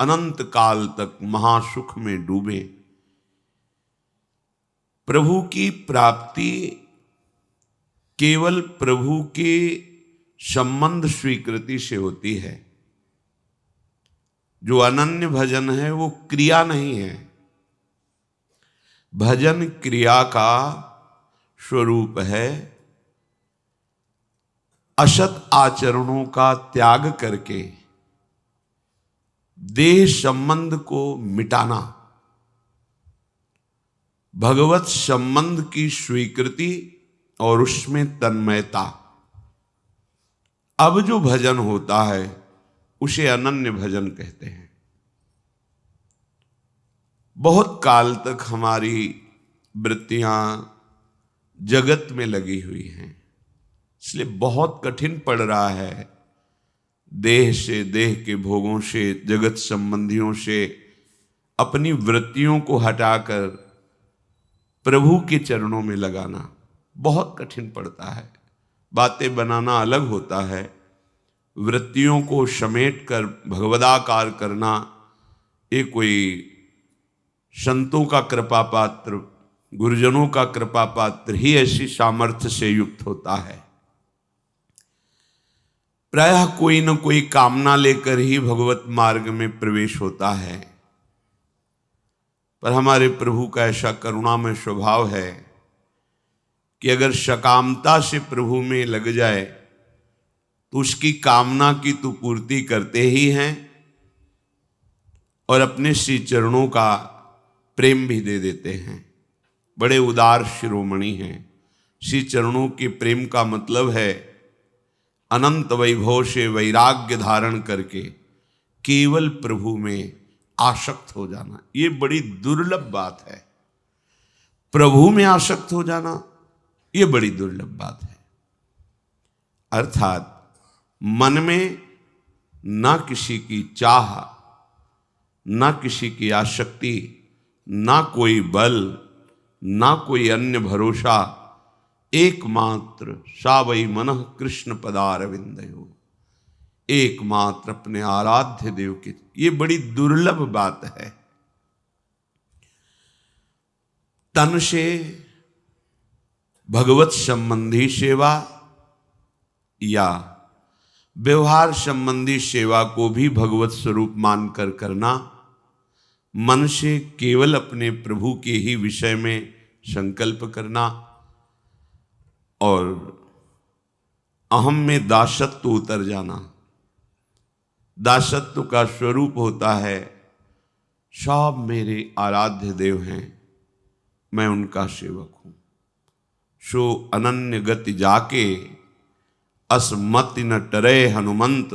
अनंत काल तक महासुख में डूबे। प्रभु की प्राप्ति केवल प्रभु के संबंध स्वीकृति से होती है। जो अनन्य भजन है वो क्रिया नहीं है, भजन क्रिया का स्वरूप है। असत आचरणों का त्याग करके देह संबंध को मिटाना, भगवत संबंध की स्वीकृति और उसमें तन्मयता। अब जो भजन होता है उसे अनन्य भजन कहते हैं। बहुत काल तक हमारी वृत्तियां जगत में लगी हुई हैं, इसलिए बहुत कठिन पड़ रहा है देह से, देह के भोगों से, जगत संबंधियों से अपनी वृत्तियों को हटाकर प्रभु के चरणों में लगाना बहुत कठिन पड़ता है। बातें बनाना अलग होता है, वृत्तियों को समेट कर भगवदाकार करना ये कोई संतों का कृपा पात्र, गुरुजनों का कृपा पात्र ही ऐसी सामर्थ्य से युक्त होता है। प्रायः कोई न कोई कामना लेकर ही भगवत मार्ग में प्रवेश होता है, पर हमारे प्रभु का ऐसा करुणामय स्वभाव है कि अगर सकामता से प्रभु में लग जाए तो उसकी कामना की तो पूर्ति करते ही हैं और अपने श्री चरणों का प्रेम भी दे देते हैं। बड़े उदार शिरोमणि हैं। श्री चरणों के प्रेम का मतलब है अनंत वैभव से वैराग्य धारण करके केवल प्रभु में आसक्त हो जाना। ये बड़ी दुर्लभ बात है। प्रभु में आसक्त हो जाना ये बड़ी दुर्लभ बात है। अर्थात मन में ना किसी की चाह, ना किसी की आसक्ति, ना कोई बल, ना कोई अन्य भरोसा, एकमात्र सावई मनः कृष्ण पदारविंदयो, एकमात्र अपने आराध्य देव के। ये बड़ी दुर्लभ बात है। तन से भगवत संबंधी सेवा या व्यवहार संबंधी सेवा को भी भगवत स्वरूप मानकर करना, मन से केवल अपने प्रभु के ही विषय में संकल्प करना और अहम में दासत्व उतर जाना। दासत्व का स्वरूप होता है सब मेरे आराध्य देव हैं, मैं उनका सेवक हूं। सो अनन्य गति जाके असमति न टरे हनुमंत,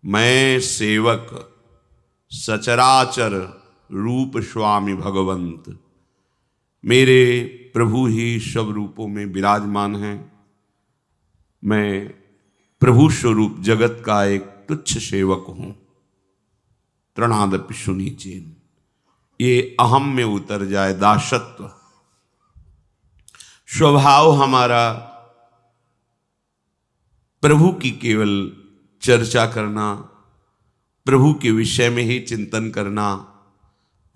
मैं सेवक सचराचर रूप स्वामी भगवंत। मेरे प्रभु ही सब रूपों में विराजमान हैं। मैं प्रभु स्वरूप जगत का एक तुच्छ सेवक हूं। तृणादपि सुनीचेन, ये अहम में उतर जाए दासत्व। स्वभाव हमारा प्रभु की केवल चर्चा करना, प्रभु के विषय में ही चिंतन करना,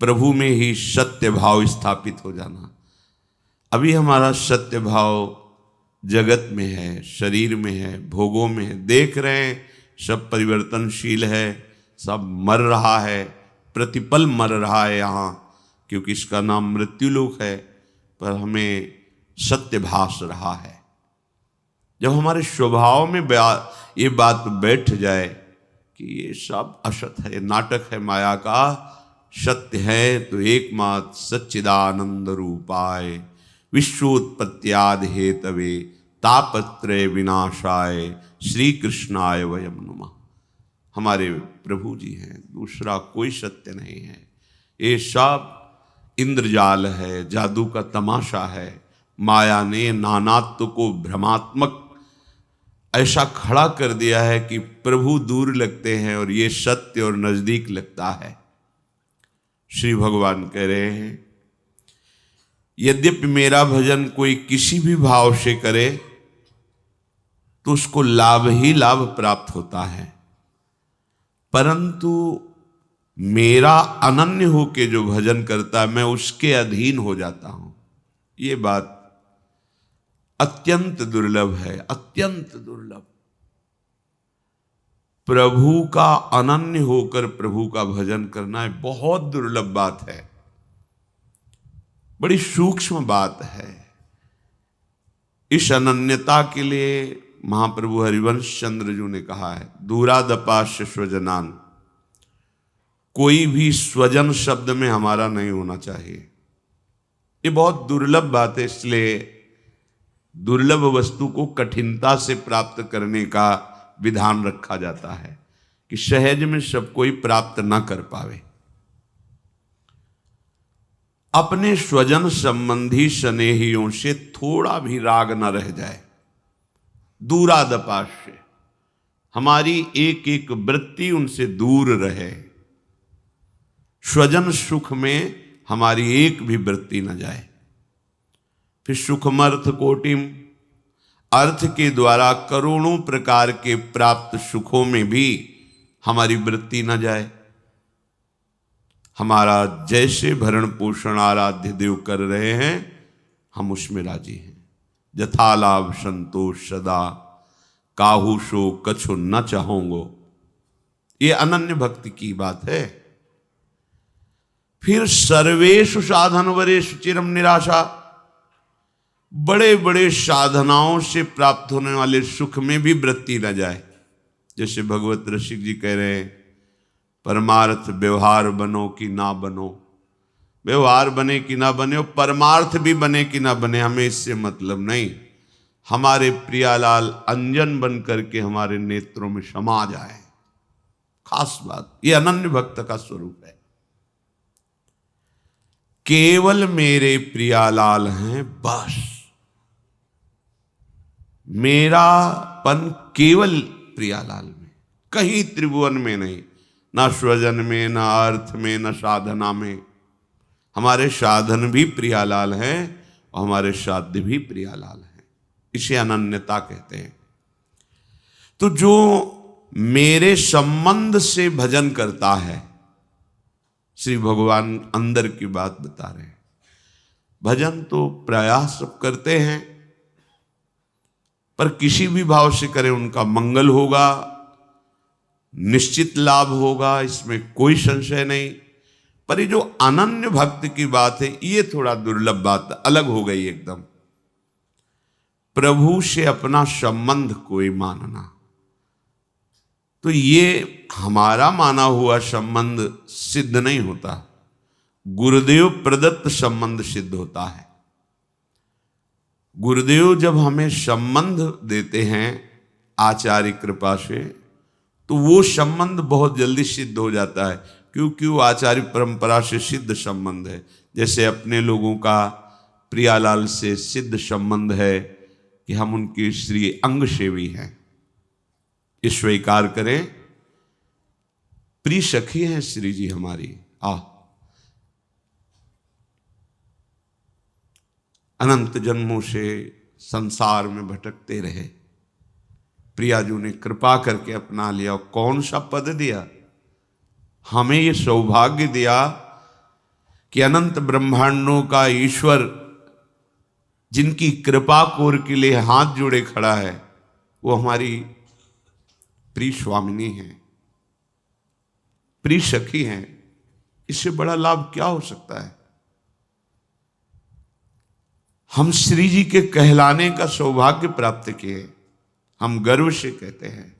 प्रभु में ही सत्य भाव स्थापित हो जाना। अभी हमारा सत्य भाव जगत में है, शरीर में है, भोगों में है। देख रहे हैं सब परिवर्तनशील है, सब मर रहा है, प्रतिपल मर रहा है यहाँ, क्योंकि इसका नाम मृत्युलोक है। पर हमें सत्य भास रहा है। जब हमारे स्वभाव में ये बात बैठ जाए कि ये सब असत है, ये नाटक है माया का, सत्य है तो एकमात्र सच्चिदानंद रूपाय विश्वोत्पत्त्यादि हेतवे तापत्रय विनाशाय श्री कृष्णाय वयम नमः। हमारे प्रभु जी हैं, दूसरा कोई सत्य नहीं है। ये सब इंद्रजाल है, जादू का तमाशा है। माया ने नानात्व को भ्रमात्मक ऐसा खड़ा कर दिया है कि प्रभु दूर लगते हैं और ये सत्य और नजदीक लगता है। श्री भगवान कह रहे हैं, यद्यपि मेरा भजन कोई किसी भी भाव से करे तो उसको लाभ ही लाभ प्राप्त होता है, परंतु मेरा अनन्य हो के जो भजन करता है मैं उसके अधीन हो जाता हूं। ये बात अत्यंत दुर्लभ है, अत्यंत दुर्लभ। प्रभु का अनन्य होकर प्रभु का भजन करना है बहुत दुर्लभ बात है, बड़ी सूक्ष्म बात है। इस अनन्यता के लिए महाप्रभु हरिवंश चंद्र जी ने कहा है, दूरादपास्य स्वजनान, कोई भी स्वजन शब्द में हमारा नहीं होना चाहिए। ये बहुत दुर्लभ बात है, इसलिए दुर्लभ वस्तु को कठिनता से प्राप्त करने का विधान रखा जाता है कि सहज में सब कोई प्राप्त ना कर पावे। अपने स्वजन संबंधी स्नेहियों से थोड़ा भी राग न रह जाए। दूरादपास्य, हमारी एक एक वृत्ति उनसे दूर रहे। स्वजन सुख में हमारी एक भी वृत्ति न जाए। फिर सुखमर्थ कोटिम, अर्थ के द्वारा करोड़ों प्रकार के प्राप्त सुखों में भी हमारी वृत्ति न जाए। हमारा जैसे भरण पोषण आराध्य देव कर रहे हैं हम उसमें राजी हैं। यथालाभ संतोष सदा, काहू सो कछु न चाहोंगो, ये अनन्य भक्ति की बात है। फिर सर्वेषु साधन वरेषु चिरम निराशा, बड़े बड़े साधनाओं से प्राप्त होने वाले सुख में भी वृत्ति न जाए। जैसे भगवत रसिक जी कह रहे हैं, परमार्थ व्यवहार बनो कि ना बनो, व्यवहार बने कि ना बने, परमार्थ भी बने कि ना बने, हमें इससे मतलब नहीं। हमारे प्रियालाल अंजन बन करके हमारे नेत्रों में समा जाए, खास बात। ये अनन्य भक्त का स्वरूप है। केवल मेरे प्रियालाल हैं बस, मेरापन केवल प्रियालाल में, कहीं त्रिभुवन में नहीं, ना स्वजन में, ना अर्थ में, ना साधना में। हमारे साधन भी प्रियालाल हैं और हमारे साध्य भी प्रियालाल हैं। इसे अनन्यता कहते हैं। तो जो मेरे संबंध से भजन करता है, श्री भगवान अंदर की बात बता रहे हैं। भजन तो प्रयास सब करते हैं, पर किसी भी भाव से करें उनका मंगल होगा, निश्चित लाभ होगा, इसमें कोई संशय नहीं। पर ये जो अनन्य भक्त की बात है, ये थोड़ा दुर्लभ बात, अलग हो गई एकदम। प्रभु से अपना संबंध कोई मानना, तो ये हमारा माना हुआ संबंध सिद्ध नहीं होता, गुरुदेव प्रदत्त संबंध सिद्ध होता है। गुरुदेव जब हमें संबंध देते हैं आचार्य कृपा से, तो वो संबंध बहुत जल्दी सिद्ध हो जाता है, क्योंकि वो आचार्य परंपरा से सिद्ध संबंध है। जैसे अपने लोगों का प्रियालाल से सिद्ध संबंध है कि हम उनके श्री अंग सेवी हैं, इस स्वीकार करें। प्रिय सखी हैं श्री जी हमारी। अनंत जन्मों से संसार में भटकते रहे, प्रियाजू ने कृपा करके अपना लिया। कौन सा पद दिया हमें, ये सौभाग्य दिया कि अनंत ब्रह्मांडों का ईश्वर जिनकी कृपा कोर के लिए हाथ जोड़े खड़ा है, वो हमारी प्रिय स्वामिनी है, प्रिय सखी हैं। इससे बड़ा लाभ क्या हो सकता है। हम श्री जी के कहलाने का सौभाग्य प्राप्त किए। हम गर्व से कहते हैं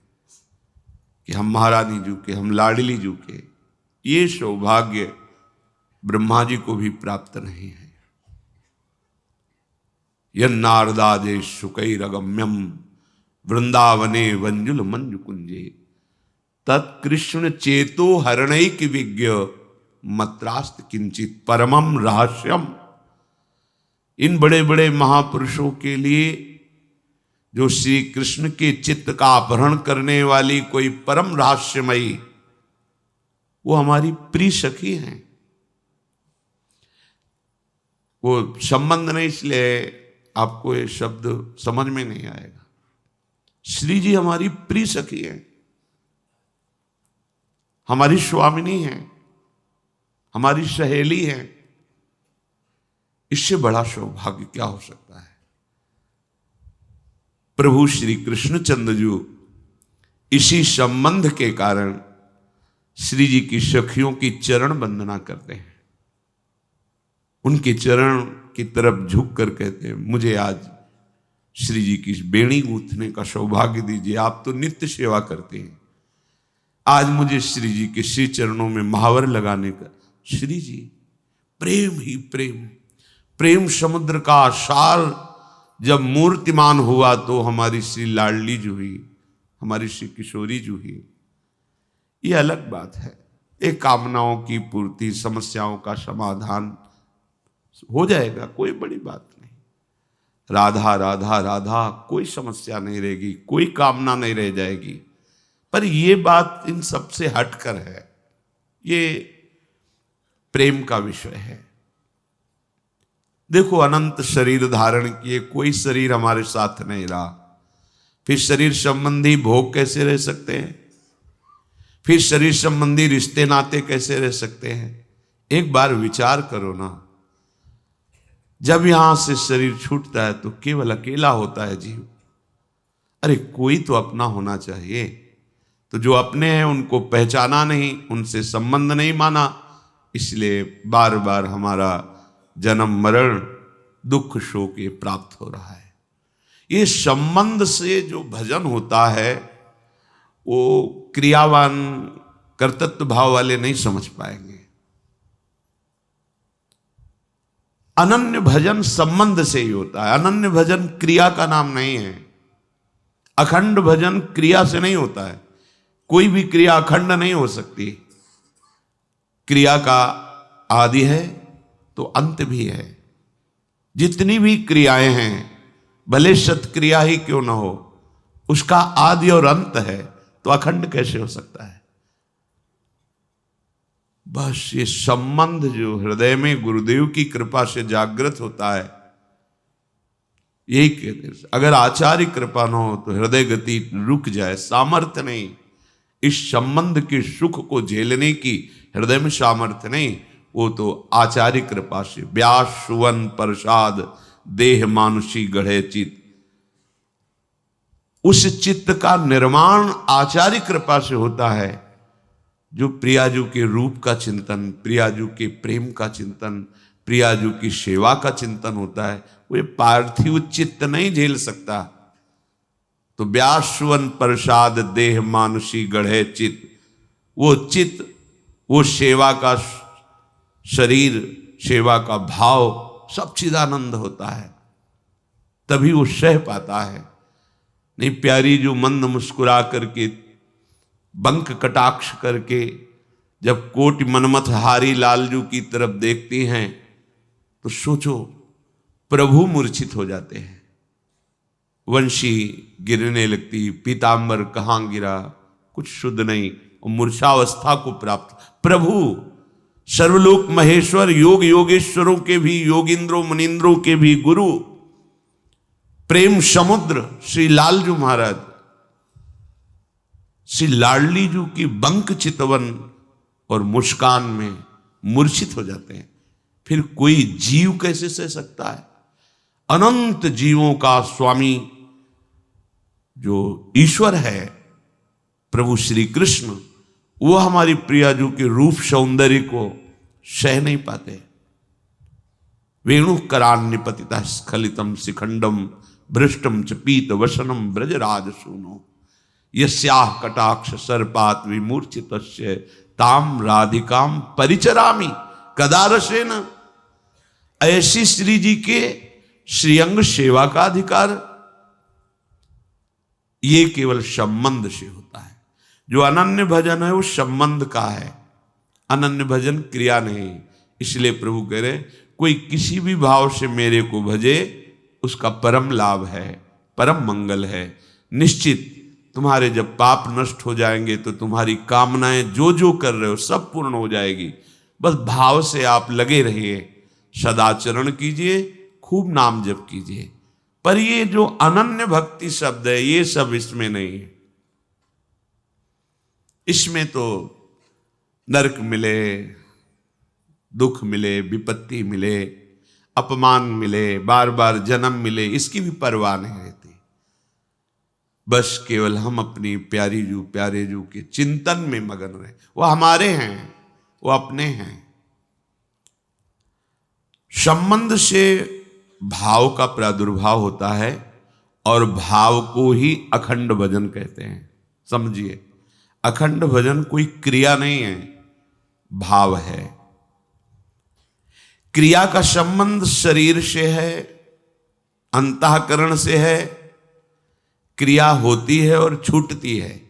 कि हम महारानी जी के, हम लाडली जी के। ये सौभाग्य ब्रह्मा जी को भी प्राप्त नहीं है। यन्नारदादे सुकैरगम्यम वृंदावने वंजुल मंजु कुंजे तत्कृष्ण चेतो हरणैक विज्ञ मत्रास्त किंचित परमम रहस्यम। इन बड़े बड़े महापुरुषों के लिए जो श्री कृष्ण के चित्त का अपहरण करने वाली कोई परम रहस्यमयी, वो हमारी प्रिय सखी हैं। वो संबंध नहीं, इसलिए आपको ये शब्द समझ में नहीं आएगा। श्री जी हमारी प्रिय सखी हैं, हमारी स्वामिनी हैं। हमारी सहेली हैं। इससे बड़ा सौभाग्य क्या हो सकता है। प्रभु श्री कृष्णचंद्र जी इसी संबंध के कारण श्री जी की सखियों की चरण वंदना करते हैं, उनके चरण की तरफ झुक कर कहते हैं, मुझे आज श्री जी की बेणी गूंथने का सौभाग्य दीजिए। आप तो नित्य सेवा करते हैं, आज मुझे श्री जी के श्री चरणों में महावर लगाने का। श्री जी प्रेम ही प्रेम, प्रेम समुद्र का सार जब मूर्तिमान हुआ तो हमारी श्री लाडली जो हुई, हमारी श्री किशोरी जो हुई, ये अलग बात है। एक कामनाओं की पूर्ति, समस्याओं का समाधान हो जाएगा, कोई बड़ी बात नहीं। राधा राधा राधा, कोई समस्या नहीं रहेगी, कोई कामना नहीं रह जाएगी। पर ये बात इन सब से हटकर है, ये प्रेम का विषय है। देखो, अनंत शरीर धारण किए, कोई शरीर हमारे साथ नहीं रहा, फिर शरीर संबंधी भोग कैसे रह सकते हैं, फिर शरीर संबंधी रिश्ते नाते कैसे रह सकते हैं। एक बार विचार करो ना, जब यहां से शरीर छूटता है तो केवल अकेला होता है जीव। अरे कोई तो अपना होना चाहिए। तो जो अपने हैं उनको पहचाना नहीं, उनसे संबंध नहीं माना, इसलिए बार बार हमारा जन्म मरण दुख शोक ये प्राप्त हो रहा है। ये संबंध से जो भजन होता है वो क्रियावान कर्तृत्व भाव वाले नहीं समझ पाएंगे। अनन्य भजन संबंध से ही होता है, अनन्य भजन क्रिया का नाम नहीं है। अखंड भजन क्रिया से नहीं होता है, कोई भी क्रिया अखंड नहीं हो सकती। क्रिया का आदि है तो अंत भी है। जितनी भी क्रियाएं हैं, भले सत्क्रिया ही क्यों ना हो, उसका आदि और अंत है, तो अखंड कैसे हो सकता है। बस ये संबंध जो हृदय में गुरुदेव की कृपा से जागृत होता है, यही कहते हैं। अगर आचार्य कृपा न हो तो हृदय गति रुक जाए, सामर्थ्य नहीं। इस संबंध के सुख को झेलने की हृदय में सामर्थ्य नहीं, वो तो आचार्य कृपा से। व्यास सुवन प्रसाद देह मानुषी गढ़े चित्त, उस चित्त का निर्माण आचार्य कृपा से होता है। जो प्रियाजू के रूप का चिंतन, प्रियाजू के प्रेम का चिंतन, प्रियाजू की सेवा का चिंतन होता है, वो पार्थिव चित्त नहीं झेल सकता। तो व्यास सुवन प्रसाद देह मानुषी गढ़े चित्त, वो चित्त, वो सेवा का शरीर, सेवा का भाव सब चिदानंद होता है, तभी वो सह पाता है। नहीं, प्यारी जो मंद मुस्कुरा करके, बंक कटाक्ष करके जब कोटि मनमथ हारी लालजू की तरफ देखती हैं तो सोचो प्रभु मूर्छित हो जाते हैं। वंशी गिरने लगती, पीतांबर कहाँ गिरा, कुछ शुद्ध नहीं, और मूर्छावस्था को प्राप्त। प्रभु सर्वलोक महेश्वर, योग योगेश्वरों के भी, योगिंद्रों मुनिंद्रों के भी गुरु, प्रेम समुद्र श्री लालजू महाराज, श्री लाडली जू की बंक चितवन और मुस्कान में मूर्छित हो जाते हैं। फिर कोई जीव कैसे सह सकता है। अनंत जीवों का स्वामी जो ईश्वर है प्रभु श्री कृष्ण, वो हमारी प्रियाजू के रूप सौंदर्य को सह नहीं पाते। वेणु करान्निपतिता स्खलितम शिखंडम भ्रष्टम च पीत वसनम ब्रजराज सूनो, यस्याह कटाक्ष सर्पात विमूर्छितस्य ताम राधिकाम परिचरामि कदारसेन। ऐसी श्री जी के श्रीअंग सेवा का अधिकार ये केवल संबंध से होता है। जो अनन्य भजन है वो संबंध का है, अनन्य भजन क्रिया नहीं। इसलिए प्रभु कह रहे, कोई किसी भी भाव से मेरे को भजे उसका परम लाभ है, परम मंगल है। निश्चित तुम्हारे जब पाप नष्ट हो जाएंगे तो तुम्हारी कामनाएं जो जो कर रहे हो सब पूर्ण हो जाएगी। बस भाव से आप लगे रहिए, सदाचरण कीजिए, खूब नाम जप कीजिए। पर ये जो अनन्य भक्ति शब्द है, ये सब इसमें नहीं है। इसमें तो नरक मिले, दुख मिले, विपत्ति मिले, अपमान मिले, बार बार जन्म मिले, इसकी भी परवाह नहीं रहती। बस केवल हम अपनी प्यारी जू प्यारे जू के चिंतन में मगन रहे। वो हमारे हैं, वो अपने हैं। संबंध से भाव का प्रादुर्भाव होता है और भाव को ही अखंड भजन कहते हैं। समझिए, अखंड भजन कोई क्रिया नहीं है, भाव है। क्रिया का संबंध शरीर से है, अंतःकरण से है। क्रिया होती है और छूटती है,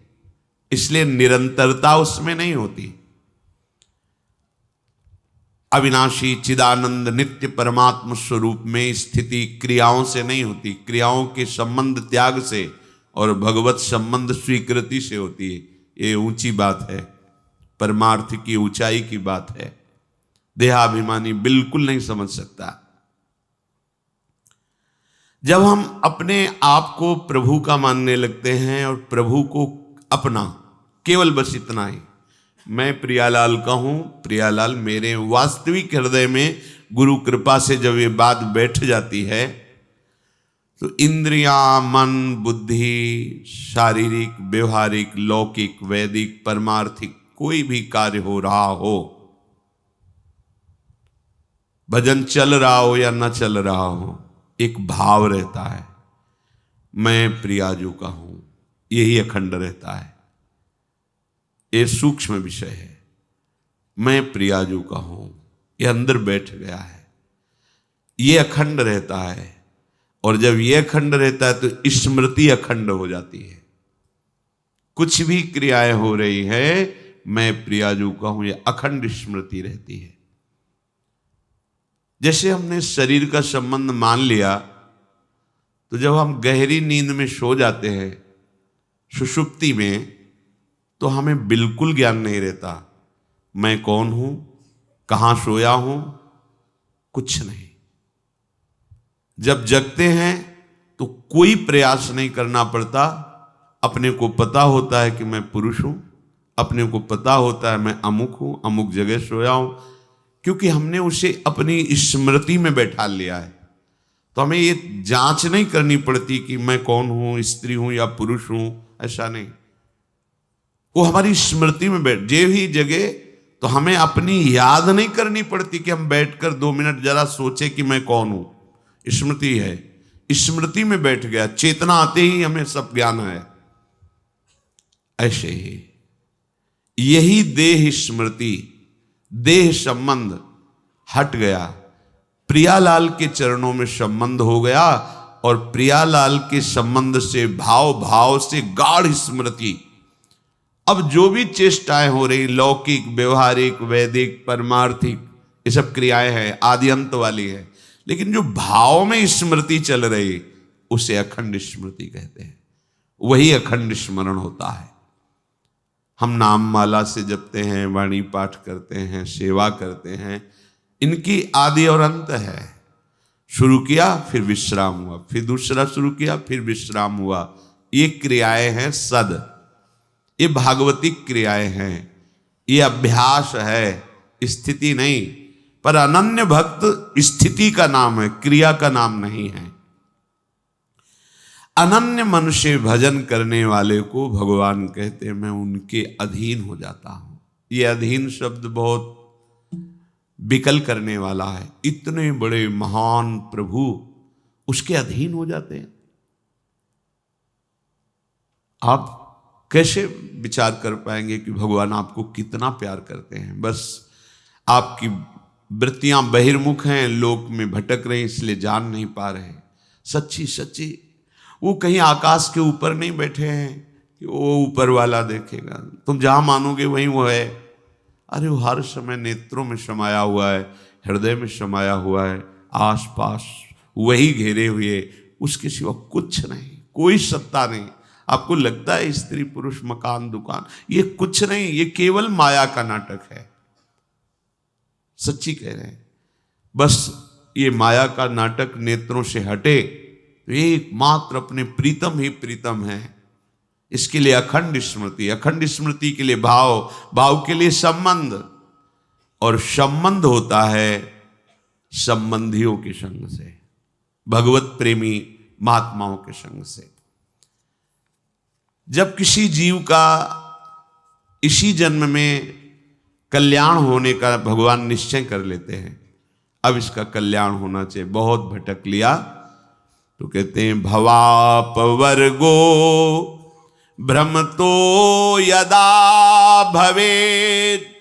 इसलिए निरंतरता उसमें नहीं होती। अविनाशी चिदानंद नित्य परमात्म स्वरूप में स्थिति क्रियाओं से नहीं होती, क्रियाओं के संबंध त्याग से और भगवत संबंध स्वीकृति से होती है। ये ऊंची बात है, परमार्थ की ऊंचाई की बात है। देहाभिमानी बिल्कुल नहीं समझ सकता। जब हम अपने आप को प्रभु का मानने लगते हैं और प्रभु को अपना, केवल बस इतना ही, मैं प्रियालाल का हूं, प्रियालाल मेरे, वास्तविक हृदय में गुरु कृपा से जब ये बात बैठ जाती है तो इंद्रियां, मन, बुद्धि, शारीरिक, व्यवहारिक, लौकिक, वैदिक, परमार्थिक कोई भी कार्य हो रहा हो, भजन चल रहा हो या न चल रहा हो, एक भाव रहता है, मैं प्रियाजू का हूं, यही अखंड रहता है। ये सूक्ष्म विषय है। मैं प्रियाजू का हूं, ये अंदर बैठ गया है, ये अखंड रहता है। और जब ये अखंड रहता है तो स्मृति अखंड हो जाती है। कुछ भी क्रियाएं हो रही है, मैं प्रियाजू का हूं, ये अखंड स्मृति रहती है। जैसे हमने शरीर का संबंध मान लिया तो जब हम गहरी नींद में सो जाते हैं, सुषुप्ति में, तो हमें बिल्कुल ज्ञान नहीं रहता मैं कौन हूं, कहां सोया हूं, कुछ नहीं। जब जगते हैं तो कोई प्रयास नहीं करना पड़ता। अपने को पता होता है कि मैं पुरुष हूं, अपने को पता होता है मैं अमुक हूं, अमुक जगह सोया हूं, क्योंकि हमने उसे अपनी स्मृति में बैठा लिया है। तो हमें ये जांच नहीं करनी पड़ती कि मैं कौन हूं, स्त्री हूं या पुरुष हूं, ऐसा नहीं। वो हमारी स्मृति में बैठ जे ही जगह, तो हमें अपनी याद नहीं करनी पड़ती कि हम बैठकर 2 मिनट जरा सोचे कि मैं कौन हूं। स्मृति है, स्मृति में बैठ गया, चेतना आते ही हमें सब ज्ञान है। ऐसे ही यही देह स्मृति, देह संबंध हट गया, प्रियालाल के चरणों में संबंध हो गया और प्रियालाल के संबंध से भाव, भाव से गाढ़ स्मृति। अब जो भी चेष्टाएं हो रही, लौकिक, व्यवहारिक, वैदिक, परमार्थिक, ये सब क्रियाएं हैं, आदि अंत वाली है, लेकिन जो भाव में स्मृति चल रही उसे अखंड स्मृति कहते हैं। वही अखंड स्मरण होता है। हम नाम माला से जपते हैं, वाणी पाठ करते हैं, सेवा करते हैं, इनकी आदि और अंत है। शुरू किया फिर विश्राम हुआ, फिर दूसरा शुरू किया फिर विश्राम हुआ। ये क्रियाएं हैं सद, ये भागवतिक क्रियाएं हैं, ये अभ्यास है, स्थिति नहीं। पर अनन्य भक्त स्थिति का नाम है, क्रिया का नाम नहीं है। अनन्य मन से भजन करने वाले को भगवान कहते हैं मैं उनके अधीन हो जाता हूं। ये अधीन शब्द बहुत विकल करने वाला है। इतने बड़े महान प्रभु उसके अधीन हो जाते हैं। आप कैसे विचार कर पाएंगे कि भगवान आपको कितना प्यार करते हैं? बस आपकी वृत्तियां बहिर्मुख हैं, लोक में भटक रही, इसलिए जान नहीं पा रहे। सच्ची सच्ची वो कहीं आकाश के ऊपर नहीं बैठे हैं कि वो ऊपर वाला देखेगा, तुम जहां मानोगे वहीं वो है। अरे वो हर समय नेत्रों में समाया हुआ है, हृदय में समाया हुआ है, आसपास वही घेरे हुए, उसके सिवा कुछ नहीं, कोई सत्ता नहीं। आपको लगता है स्त्री पुरुष मकान दुकान, ये कुछ नहीं, ये केवल माया का नाटक है। सच्ची कह रहे हैं। बस ये माया का नाटक नेत्रों से हटे तो एकमात्र अपने प्रीतम ही प्रीतम है। इसके लिए अखंड स्मृति, अखंड स्मृति के लिए भाव, भाव के लिए संबंध। और संबंध होता है संबंधियों के संग से, भगवत प्रेमी महात्माओं के संग से। जब किसी जीव का इसी जन्म में कल्याण होने का भगवान निश्चय कर लेते हैं, अब इसका कल्याण होना चाहिए, बहुत भटक लिया, तो कहते हैं भवापवर्गो भ्रमतो यदा भवेत्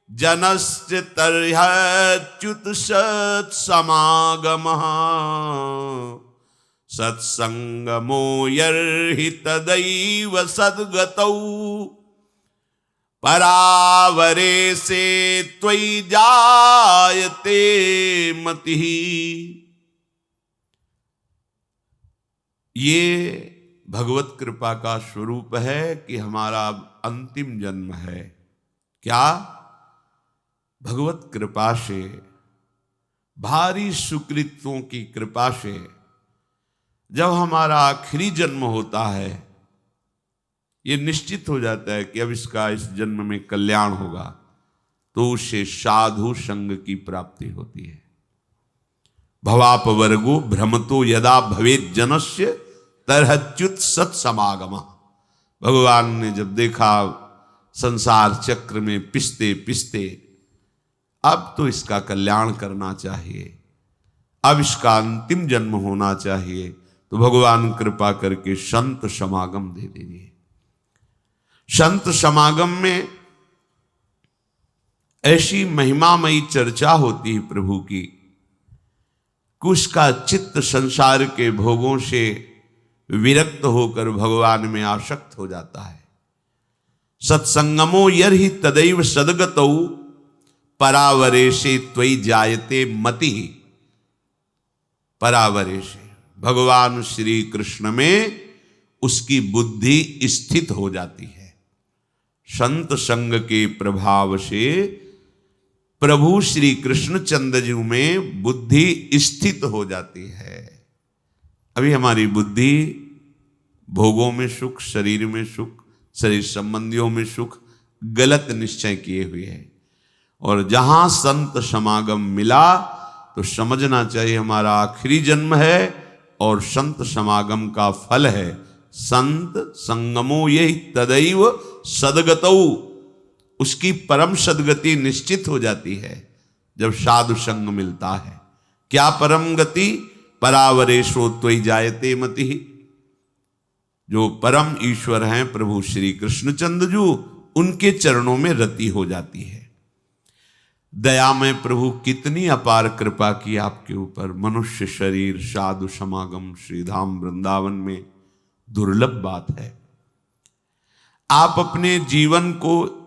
जनस्य तर्ह्यच्युत सत्समागमः सत्संगमो यर्हि तदैव सद्गतौ परावरे से त्वयि जायते मतिः। ये भगवत कृपा का स्वरूप है कि हमारा अंतिम जन्म है। क्या? भगवत कृपा से, भारी सुकृतों की कृपा से जब हमारा आखिरी जन्म होता है, ये निश्चित हो जाता है कि अब इसका इस जन्म में कल्याण होगा, तो उसे साधु संग की प्राप्ति होती है। भवापवर्गो भ्रमतो यदा भवेत् जनस्य तरहच्युत सत्समागम। भगवान ने जब देखा संसार चक्र में पिसते पिसते अब तो इसका कल्याण करना चाहिए, अब इसका अंतिम जन्म होना चाहिए, तो भगवान कृपा करके संत समागम दे दीजिए। संत समागम में ऐसी महिमामयी चर्चा होती है प्रभु की कि उसका चित्त संसार के भोगों से विरक्त होकर भगवान में आसक्त हो जाता है। सत्संगमो यर्हि तदैव सद्गतौ परावरेशे त्वयि जायते मति। परावरेशे, भगवान श्री कृष्ण में उसकी बुद्धि स्थित हो जाती है। संत संग के प्रभाव से प्रभु श्री कृष्णचंद्र जी में बुद्धि स्थित हो जाती है। अभी हमारी बुद्धि भोगों में सुख, शरीर में सुख, शरीर संबंधियों में सुख, गलत निश्चय किए हुए है। और जहां संत समागम मिला तो समझना चाहिए हमारा आखिरी जन्म है और संत समागम का फल है संत संगमो यही तदैव सद्गतौ। उसकी परम सद्गति निश्चित हो जाती है जब साधु संग मिलता है। क्या परम गति? परावरेशो त्वयि जायते मति। जो परम ईश्वर हैं प्रभु श्री कृष्णचंद्र जी, उनके चरणों में रति हो जाती है। दया में प्रभु कितनी अपार कृपा की आपके ऊपर। मनुष्य शरीर साधु समागम श्रीधाम वृंदावन में दुर्लभ बात है। आप अपने जीवन को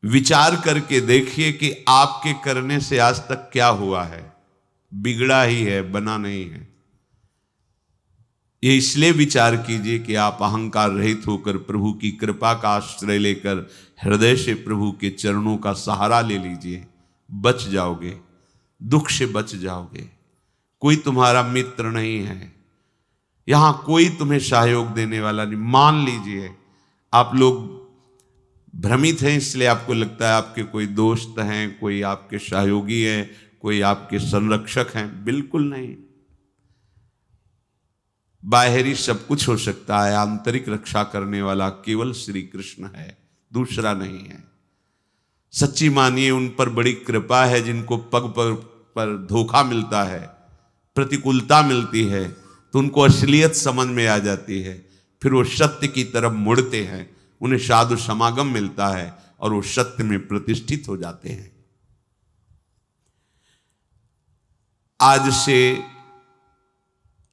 विचार करके देखिए कि आपके करने से आज तक क्या हुआ है। बिगड़ा ही है, बना नहीं है। ये इसलिए विचार कीजिए कि आप अहंकार रहित होकर प्रभु की कृपा का आश्रय लेकर हृदय से प्रभु के चरणों का सहारा ले लीजिए, बच जाओगे, दुख से बच जाओगे। कोई तुम्हारा मित्र नहीं है, यहां कोई तुम्हें सहयोग देने वाला नहीं। मान लीजिए आप लोग भ्रमित हैं, इसलिए आपको लगता है आपके कोई दोस्त हैं, कोई आपके सहयोगी हैं, कोई आपके संरक्षक हैं। बिल्कुल नहीं। बाहरी सब कुछ हो सकता है, आंतरिक रक्षा करने वाला केवल श्री कृष्ण है, दूसरा नहीं है। सच्ची मानिए उन पर बड़ी कृपा है जिनको पग पर धोखा मिलता है, प्रतिकूलता मिलती है, तो उनको असलियत समझ में आ जाती है, फिर वो सत्य की तरफ मुड़ते हैं, उन्हें साधु समागम मिलता है और वो सत्य में प्रतिष्ठित हो जाते हैं। आज से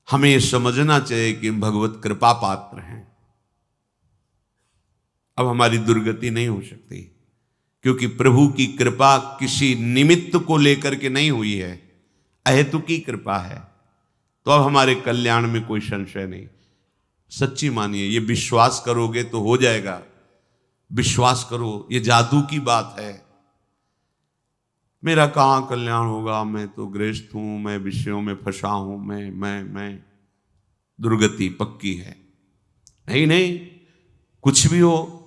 हमें यह समझना चाहिए कि भगवत कृपा पात्र हैं। अब हमारी दुर्गति नहीं हो सकती, क्योंकि प्रभु की कृपा किसी निमित्त को लेकर के नहीं हुई है, अहेतुकी कृपा है। तो अब हमारे कल्याण में कोई संशय नहीं। सच्ची मानिए, ये विश्वास करोगे तो हो जाएगा। विश्वास करो, ये जादू की बात है। मेरा कहाँ कल्याण होगा, मैं तो गृहस्थ हूं, मैं विषयों में फंसा हूं, मैं दुर्गति पक्की है। नहीं नहीं, कुछ भी हो,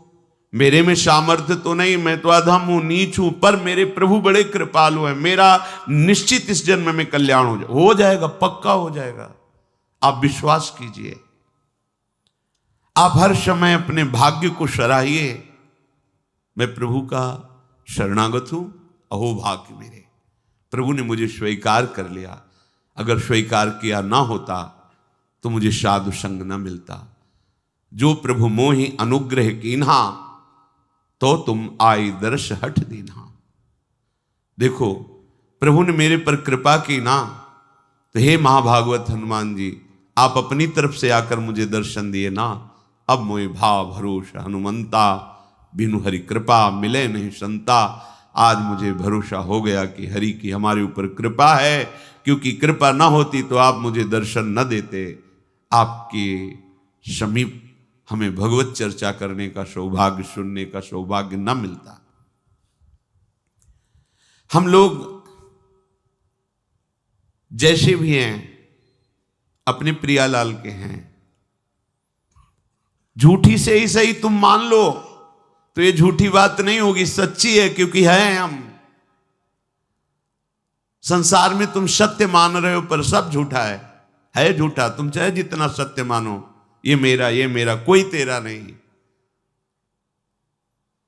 मेरे में सामर्थ्य तो नहीं, मैं तो अधम हूं, नीच हूं, पर मेरे प्रभु बड़े कृपालु हैं, मेरा निश्चित इस जन्म में कल्याण हो जाएगा, पक्का हो जाएगा। आप विश्वास कीजिए। आप हर समय अपने भाग्य को सराहिए। मैं प्रभु का शरणागत हूं, अहो भाग्य मेरे, प्रभु ने मुझे स्वीकार कर लिया। अगर स्वीकार किया ना होता तो मुझे साधु संग न मिलता। जो प्रभु मोहि अनुग्रह कीन्हा, तो तुम आई दर्श हठ दीन्हा। देखो, प्रभु ने मेरे पर कृपा की ना, तो हे महाभागवत हनुमान जी, आप अपनी तरफ से आकर मुझे दर्शन दिए ना। अब मोहि भाव भरोसा हनुमंता, बिनु हरि कृपा मिले नहीं संता। आज मुझे भरोसा हो गया कि हरि की हमारे ऊपर कृपा है, क्योंकि कृपा ना होती तो आप मुझे दर्शन न देते। आपके समीप हमें भगवत चर्चा करने का सौभाग्य, सुनने का सौभाग्य न मिलता। हम लोग जैसे भी हैं, अपने प्रियालाल के हैं। झूठी से ही सही तुम मान लो तो ये झूठी बात नहीं होगी, सच्ची है, क्योंकि है हम। संसार में तुम सत्य मान रहे हो पर सब झूठा है झूठा। तुम चाहे जितना सत्य मानो, ये मेरा, कोई तेरा नहीं।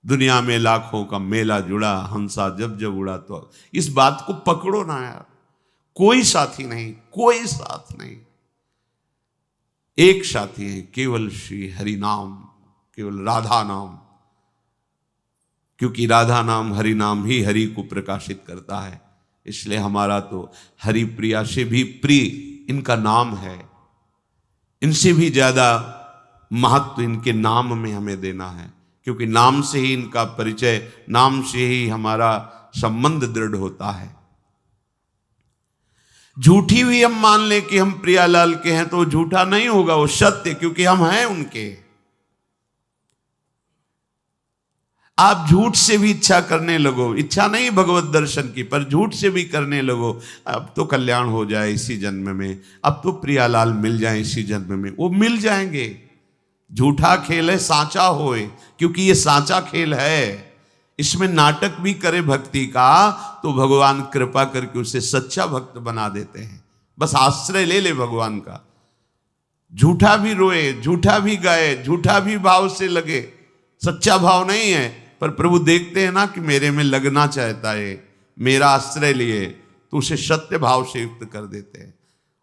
दुनिया में लाखों का मेला जुड़ा, हंसा जब जब उड़ा। तो इस बात को पकड़ो ना यार, कोई साथी नहीं, कोई साथ नहीं। एक साथी है, केवल श्री हरि नाम, केवल राधा नाम, क्योंकि राधा नाम, हरि नाम ही हरि को प्रकाशित करता है। इसलिए हमारा तो हरि प्रिया से भी प्रिय इनका नाम है। इनसे भी ज्यादा महत्व इनके नाम में हमें देना है, क्योंकि नाम से ही इनका परिचय, नाम से ही हमारा संबंध दृढ़ होता है। झूठी भी हम मान ले कि हम प्रियालाल के हैं तो झूठा नहीं होगा, वो सत्य, क्योंकि हम हैं उनके। आप झूठ से भी इच्छा करने लगो, इच्छा नहीं भगवत दर्शन की, पर झूठ से भी करने लगो, अब तो कल्याण हो जाए इसी जन्म में, अब तो प्रियालाल मिल जाए इसी जन्म में, वो मिल जाएंगे। झूठा खेल है सांचा होए, क्योंकि ये सांचा खेल है। इसमें नाटक भी करे भक्ति का तो भगवान कृपा करके उसे सच्चा भक्त बना देते हैं। बस आश्रय ले ले भगवान का। झूठा भी रोए, झूठा भी गाए, झूठा भी भाव से लगे, सच्चा भाव नहीं है, पर प्रभु देखते हैं ना कि मेरे में लगना चाहता है, मेरा आश्रय लिए, तो उसे सत्य भाव से युक्त कर देते हैं,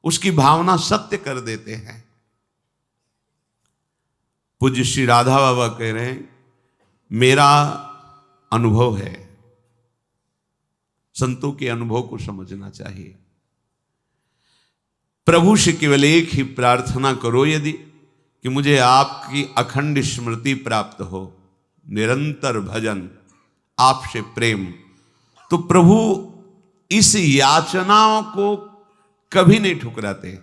उसकी भावना सत्य कर देते हैं। पूज्य श्री राधा बाबा कह रहे हैं, मेरा अनुभव है, संतों के अनुभव को समझना चाहिए। प्रभु से केवल एक ही प्रार्थना करो, यदि कि मुझे आपकी अखंड स्मृति प्राप्त हो, निरंतर भजन, आपसे प्रेम, तो प्रभु इस याचनाओं को कभी नहीं ठुकराते।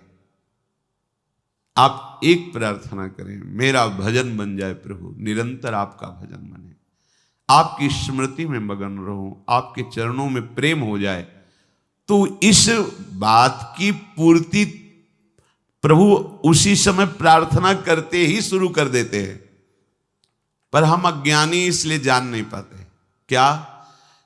आप एक प्रार्थना करें, मेरा भजन बन जाए प्रभु, निरंतर आपका भजन बने, आपकी स्मृति में मगन रहूं, आपके चरणों में प्रेम हो जाए, तो इस बात की पूर्ति प्रभु उसी समय प्रार्थना करते ही शुरू कर देते हैं। पर हम अज्ञानी इसलिए जान नहीं पाते। क्या?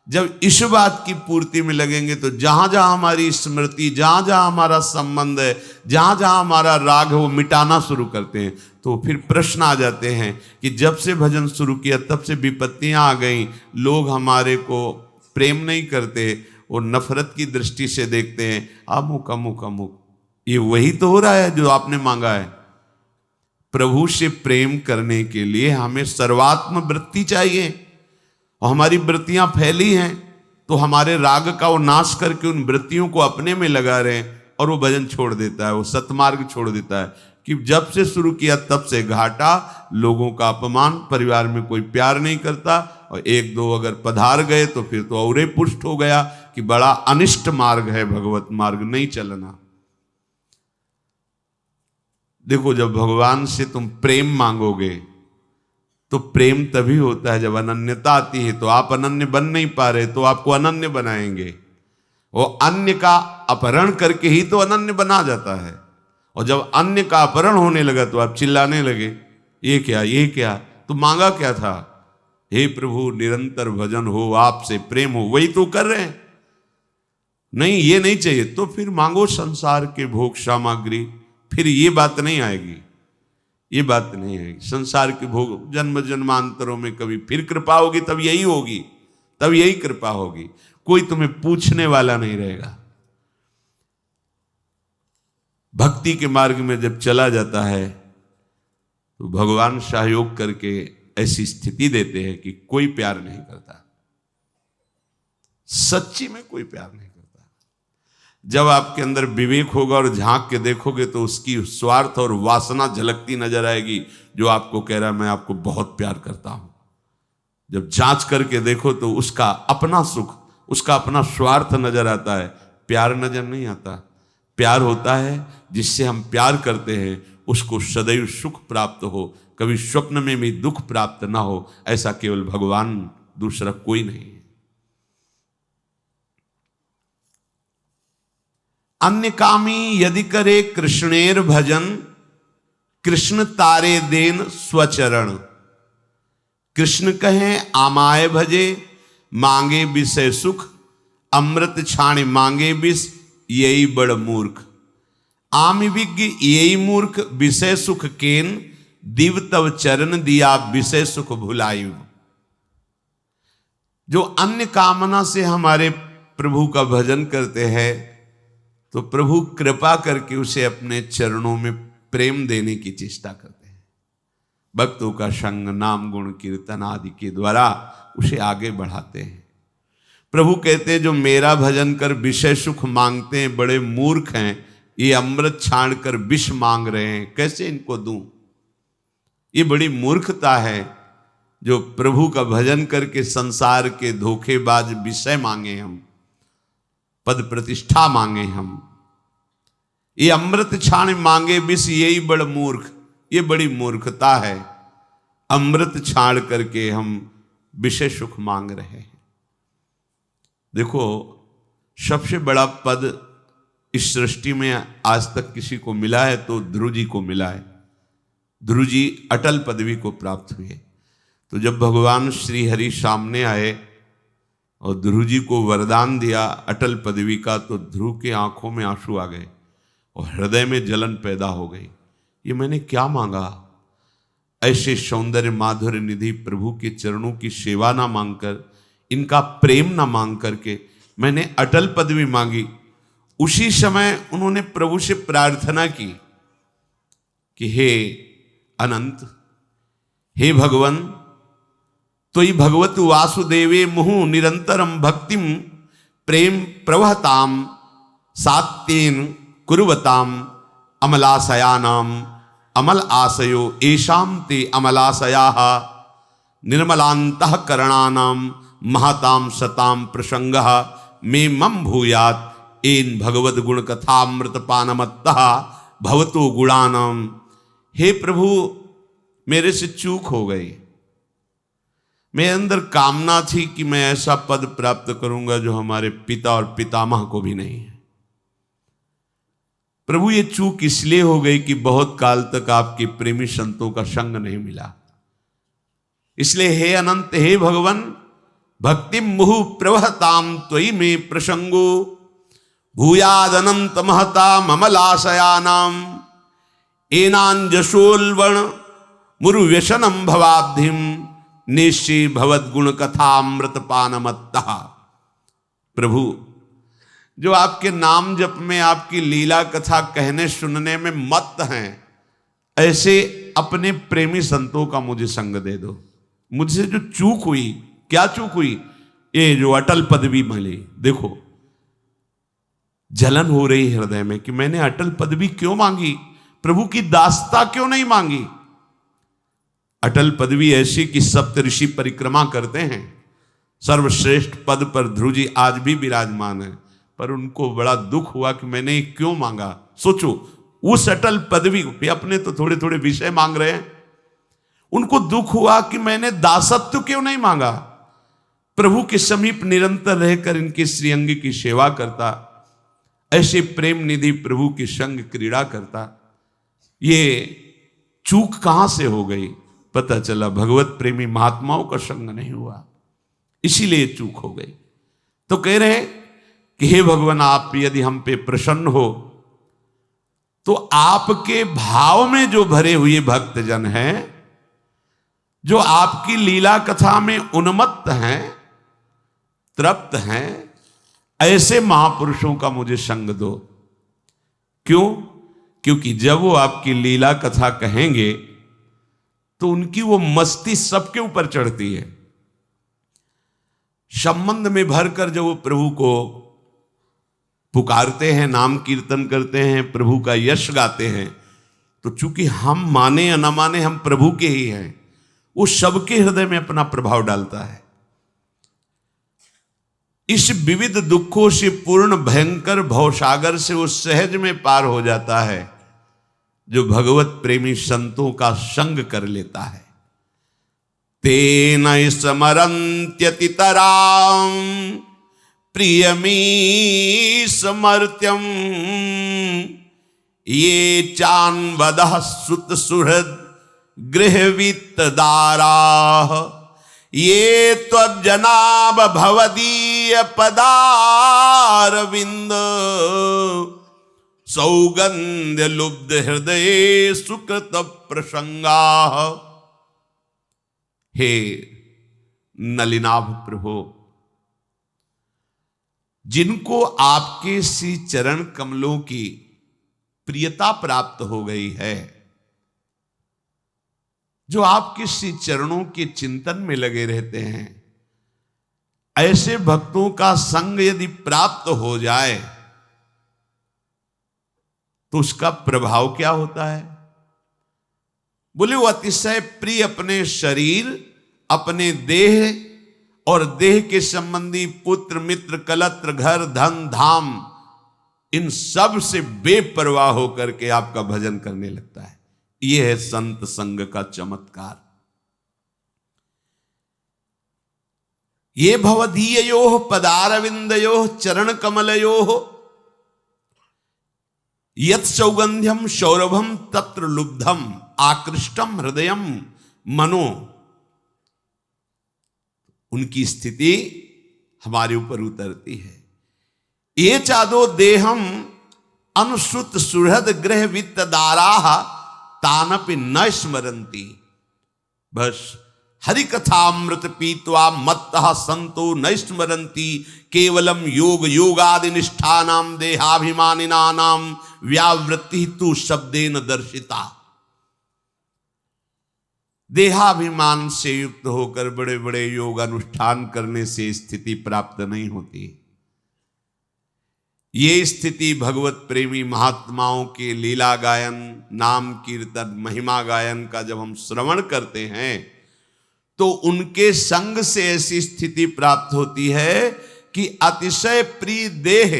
जब इस बात की पूर्ति में लगेंगे तो जहां जहां हमारी स्मृति, जहां जहां हमारा संबंध है, जहां जहां हमारा राग है, वो मिटाना शुरू करते हैं। तो फिर प्रश्न आ जाते हैं कि जब से भजन शुरू किया तब से विपत्तियां आ गई, लोग हमारे को प्रेम नहीं करते, वो नफरत की दृष्टि से देखते हैं, अमुक अमुक अमुक। ये वही तो हो रहा है जो आपने मांगा है। प्रभु से प्रेम करने के लिए हमें सर्वात्म वृत्ति चाहिए, और हमारी वृत्तियां फैली हैं तो हमारे राग का वो नाश करके उन वृत्तियों को अपने में लगा रहे हैं, और वो भजन छोड़ देता है, वो सतमार्ग छोड़ देता है। कि जब से शुरू किया तब से घाटा, लोगों का अपमान, परिवार में कोई प्यार नहीं करता, और एक दो अगर पधार गए तो फिर तो और पुष्ट हो गया कि बड़ा अनिष्ट मार्ग है, भगवत मार्ग नहीं चलना। देखो, जब भगवान से तुम प्रेम मांगोगे तो प्रेम तभी होता है जब अनन्यता आती है। तो आप अनन्य बन नहीं पा रहे, तो आपको अनन्य बनाएंगे। वो अन्य का अपहरण करके ही तो अनन्य बना जाता है। और जब अन्य का अपहरण होने लगा तो आप चिल्लाने लगे, ये क्या, ये क्या, तो मांगा क्या था? हे प्रभु निरंतर भजन हो, आपसे प्रेम हो, वही तो कर रहे हैं। नहीं ये नहीं चाहिए तो फिर मांगो संसार के भोग सामग्री, फिर ये बात नहीं आएगी, ये बात नहीं आएगी। संसार के भोग जन्म जन्मांतरों में कभी फिर कृपा होगी, तब यही होगी, तब यही कृपा होगी। कोई तुम्हें पूछने वाला नहीं रहेगा। भक्ति के मार्ग में जब चला जाता है तो भगवान सहयोग करके ऐसी स्थिति देते हैं कि कोई प्यार नहीं करता, सच्ची में कोई प्यार नहीं करता। जब आपके अंदर विवेक होगा और झांक के देखोगे तो उसकी स्वार्थ और वासना झलकती नजर आएगी, जो आपको कह रहा है मैं आपको बहुत प्यार करता हूं। जब जांच करके देखो तो उसका अपना सुख, उसका अपना स्वार्थ नजर आता है, प्यार नजर नहीं आता। प्यार होता है जिससे हम प्यार करते हैं उसको सदैव सुख प्राप्त हो, कभी स्वप्न में भी दुख प्राप्त ना हो, ऐसा केवल भगवान, दूसरा कोई नहीं है। अन्य कामी यदि करे कृष्णेर भजन, कृष्ण तारे देन स्वचरण। कृष्ण कहें आमाय भजे, मांगे विषय सुख, अमृत छाण मांगे विष, यही बड़ मूर्ख। आम विज्ञ यही मूर्ख, विषय सुख केन, दिव तव चरण दिया विषय सुख भुलायु। जो अन्य कामना से हमारे प्रभु का भजन करते हैं तो प्रभु कृपा करके उसे अपने चरणों में प्रेम देने की चेष्टा करते हैं। भक्तों का संग, नाम, गुण, कीर्तन आदि के द्वारा उसे आगे बढ़ाते हैं। प्रभु कहते हैं जो मेरा भजन कर विषय सुख मांगते हैं बड़े मूर्ख हैं, ये अमृत छाण कर विष मांग रहे हैं, कैसे इनको दूं? ये बड़ी मूर्खता है जो प्रभु का भजन करके संसार के धोखेबाज विषय मांगे, हम पद प्रतिष्ठा मांगे, हम ये अमृत छाण मांगे विष, यही बड़ मूर्ख, ये बड़ी मूर्खता है। अमृत छाण करके हम विषय सुख मांग रहे हैं। देखो सबसे बड़ा पद इस सृष्टि में आज तक किसी को मिला है तो ध्रुव जी को मिला है। ध्रुव जी अटल पदवी को प्राप्त हुए। तो जब भगवान श्री हरि सामने आए और ध्रुव जी को वरदान दिया अटल पदवी का, तो ध्रुव के आंखों में आंसू आ गए और हृदय में जलन पैदा हो गई। ये मैंने क्या मांगा? ऐसे सौंदर्य माधुर्य निधि प्रभु के चरणों की सेवा ना मांगकर, इनका प्रेम ना मांग करके मैंने अटल पदवी मांगी। उसी समय उन्होंने प्रभु से प्रार्थना की कि हे अनंत, हे भगवन, त्वयि भगवत वासुदेवे मुहु निरंतरम भक्तिम प्रेम प्रवहताम सात्येन कुर्वताम अमलाशयानाम अमल आशयो एषाम ते अमलाशयाः निर्मलान्तः करणानाम महताम सताम प्रसंगः मे मम भूयात् एन भगवद गुण कथामृत पानमत्तः भवतो गुणानाम। हे प्रभु, मेरे से चूक हो गई। मेरे अंदर कामना थी कि मैं ऐसा पद प्राप्त करूंगा जो हमारे पिता और पितामह को भी नहीं है। प्रभु ये चूक इसलिए हो गई कि बहुत काल तक आपके प्रेमी संतों का संग नहीं मिला। इसलिए हे अनंत, हे भगवान, भक्ति मुहु प्रवहताम त्वयि में प्रसंगो भूयाद अनंत महता ममलाशयानाम एनांजसोल्वण मुरु व्यसनम भवाब्धिम निश्चय भवद गुण कथामृत पानमत्तः। प्रभु, जो आपके नाम जप में, आपकी लीला कथा कहने सुनने में मत्त हैं, ऐसे अपने प्रेमी संतों का मुझे संग दे दो। मुझसे जो चूक हुई, क्या चूक हुई? ये जो अटल पदवी मिली, देखो जलन हो रही हृदय में कि मैंने अटल पदवी क्यों मांगी, प्रभु की दासता क्यों नहीं मांगी। अटल पदवी ऐसी कि सप्तऋषि परिक्रमा करते हैं, सर्वश्रेष्ठ पद पर ध्रुव जी आज भी विराजमान है, पर उनको बड़ा दुख हुआ कि मैंने ये क्यों मांगा। सोचो, उस अटल पदवी पे अपने तो थोड़े थोड़े विषय मांग रहे हैं, उनको दुख हुआ कि मैंने दासत्व क्यों नहीं मांगा। प्रभु के समीप निरंतर रहकर इनके श्रीअंग की सेवा करता, ऐसे प्रेम निधि प्रभु के संग क्रीड़ा करता। ये चूक कहां से हो गई? पता चला भगवत प्रेमी महात्माओं का संग नहीं हुआ, इसीलिए चूक हो गई। तो कह रहे कि हे भगवान, आप यदि हम पे प्रसन्न हो तो आपके भाव में जो भरे हुए भक्तजन हैं, जो आपकी लीला कथा में उन्मत्त हैं, तृप्त हैं, ऐसे महापुरुषों का मुझे संग दो। क्यों? क्योंकि जब वो आपकी लीला कथा कहेंगे तो उनकी वो मस्ती सबके ऊपर चढ़ती है। संबंध में भरकर जब वो प्रभु को पुकारते हैं, नाम कीर्तन करते हैं, प्रभु का यश गाते हैं, तो चूंकि हम माने या न माने हम प्रभु के ही हैं, वो सबके हृदय में अपना प्रभाव डालता है। इस विविध दुखों से पूर्ण भयंकर भवसागर से वो सहज में पार हो जाता है जो भगवत प्रेमी संतों का संग कर लेता है। तेन स्मरन्त्यतितरां प्रियमी समर्त्यम ये चान्वदः सुत सुहृद गृहवित्तदाराः ये त्वज्जनाभ भवदीय पदारविंद सौगंध्य लुब्ध हृदय सुकृत प्रसंगा। हे नलिनाभ प्रभु, जिनको आपके श्री चरण कमलों की प्रियता प्राप्त हो गई है, जो आपके श्री चरणों के चिंतन में लगे रहते हैं, ऐसे भक्तों का संग यदि प्राप्त हो जाए तो उसका प्रभाव क्या होता है? बोले वो अतिशय प्रिय अपने शरीर, अपने देह और देह के संबंधी पुत्र मित्र कलत्र घर धन धाम, इन सब से बेपरवाह होकर के आपका भजन करने लगता है। यह है संत संग का चमत्कार। ये भवदीयो पदारविंदयो चरण कमलयो यत् सौगंध्यम सौरभम तत्र लुब्धम आकृष्टम हृदयम मनो। उनकी स्थिति हमारे ऊपर उतरती है। ये चादो देहम अनुश्रुत सुहृद गृह वित्त दारा तानपि न स्मरन्ति। बस हरि कथामृत पीत्वा मत्तः संतो न स्मरन्ति केवलम योग योगादि निष्ठानाम देहाभिमानिनानाम व्यावृत्ति तु शब्देन दर्शिता। देहाभिमान से युक्त होकर बड़े बड़े योग अनुष्ठान करने से स्थिति प्राप्त नहीं होती। ये स्थिति भगवत प्रेमी महात्माओं के लीला गायन, नाम कीर्तन, महिमा गायन का जब हम श्रवण करते हैं तो उनके संग से ऐसी स्थिति प्राप्त होती है कि अतिशय प्रिय देह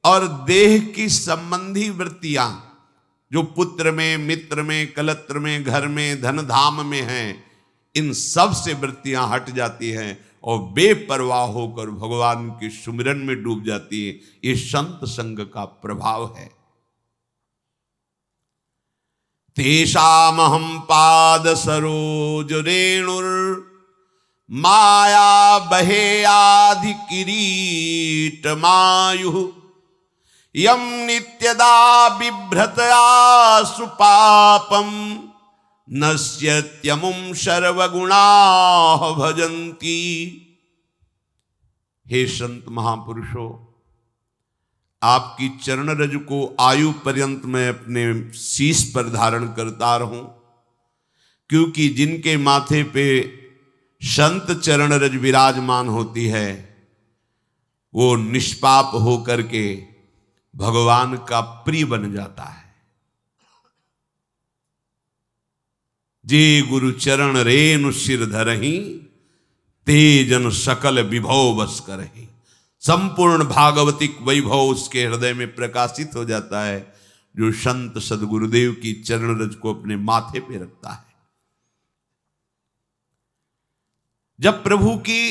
और देह की संबंधी वृत्तियां जो पुत्र में, मित्र में, कलत्र में, घर में, धन धाम में हैं, इन सब से वृत्तियां हट जाती हैं और बेपरवाह होकर भगवान के सुमिरन में डूब जाती है। ये संत संग का प्रभाव है। तेषामहं पाद सरोज रेणुर माया बहेयाधि किरीट मायु यम नित्यदा बिभ्रतया सुपापम नश्यत्यमुं सर्वगुणा भजन्ति। हे संत महापुरुषों, आपकी चरण रज को आयु पर्यंत मैं अपने शीश पर धारण करता रहूं, क्योंकि जिनके माथे पे संत चरण रज विराजमान होती है वो निष्पाप होकर के भगवान का प्रिय बन जाता है। जे गुरु चरण रेणु सिर धरहि तेजन सकल विभव बस करहि। संपूर्ण भागवतिक वैभव उसके हृदय में प्रकाशित हो जाता है जो संत सदगुरुदेव की चरण रज को अपने माथे पे रखता है। जब प्रभु की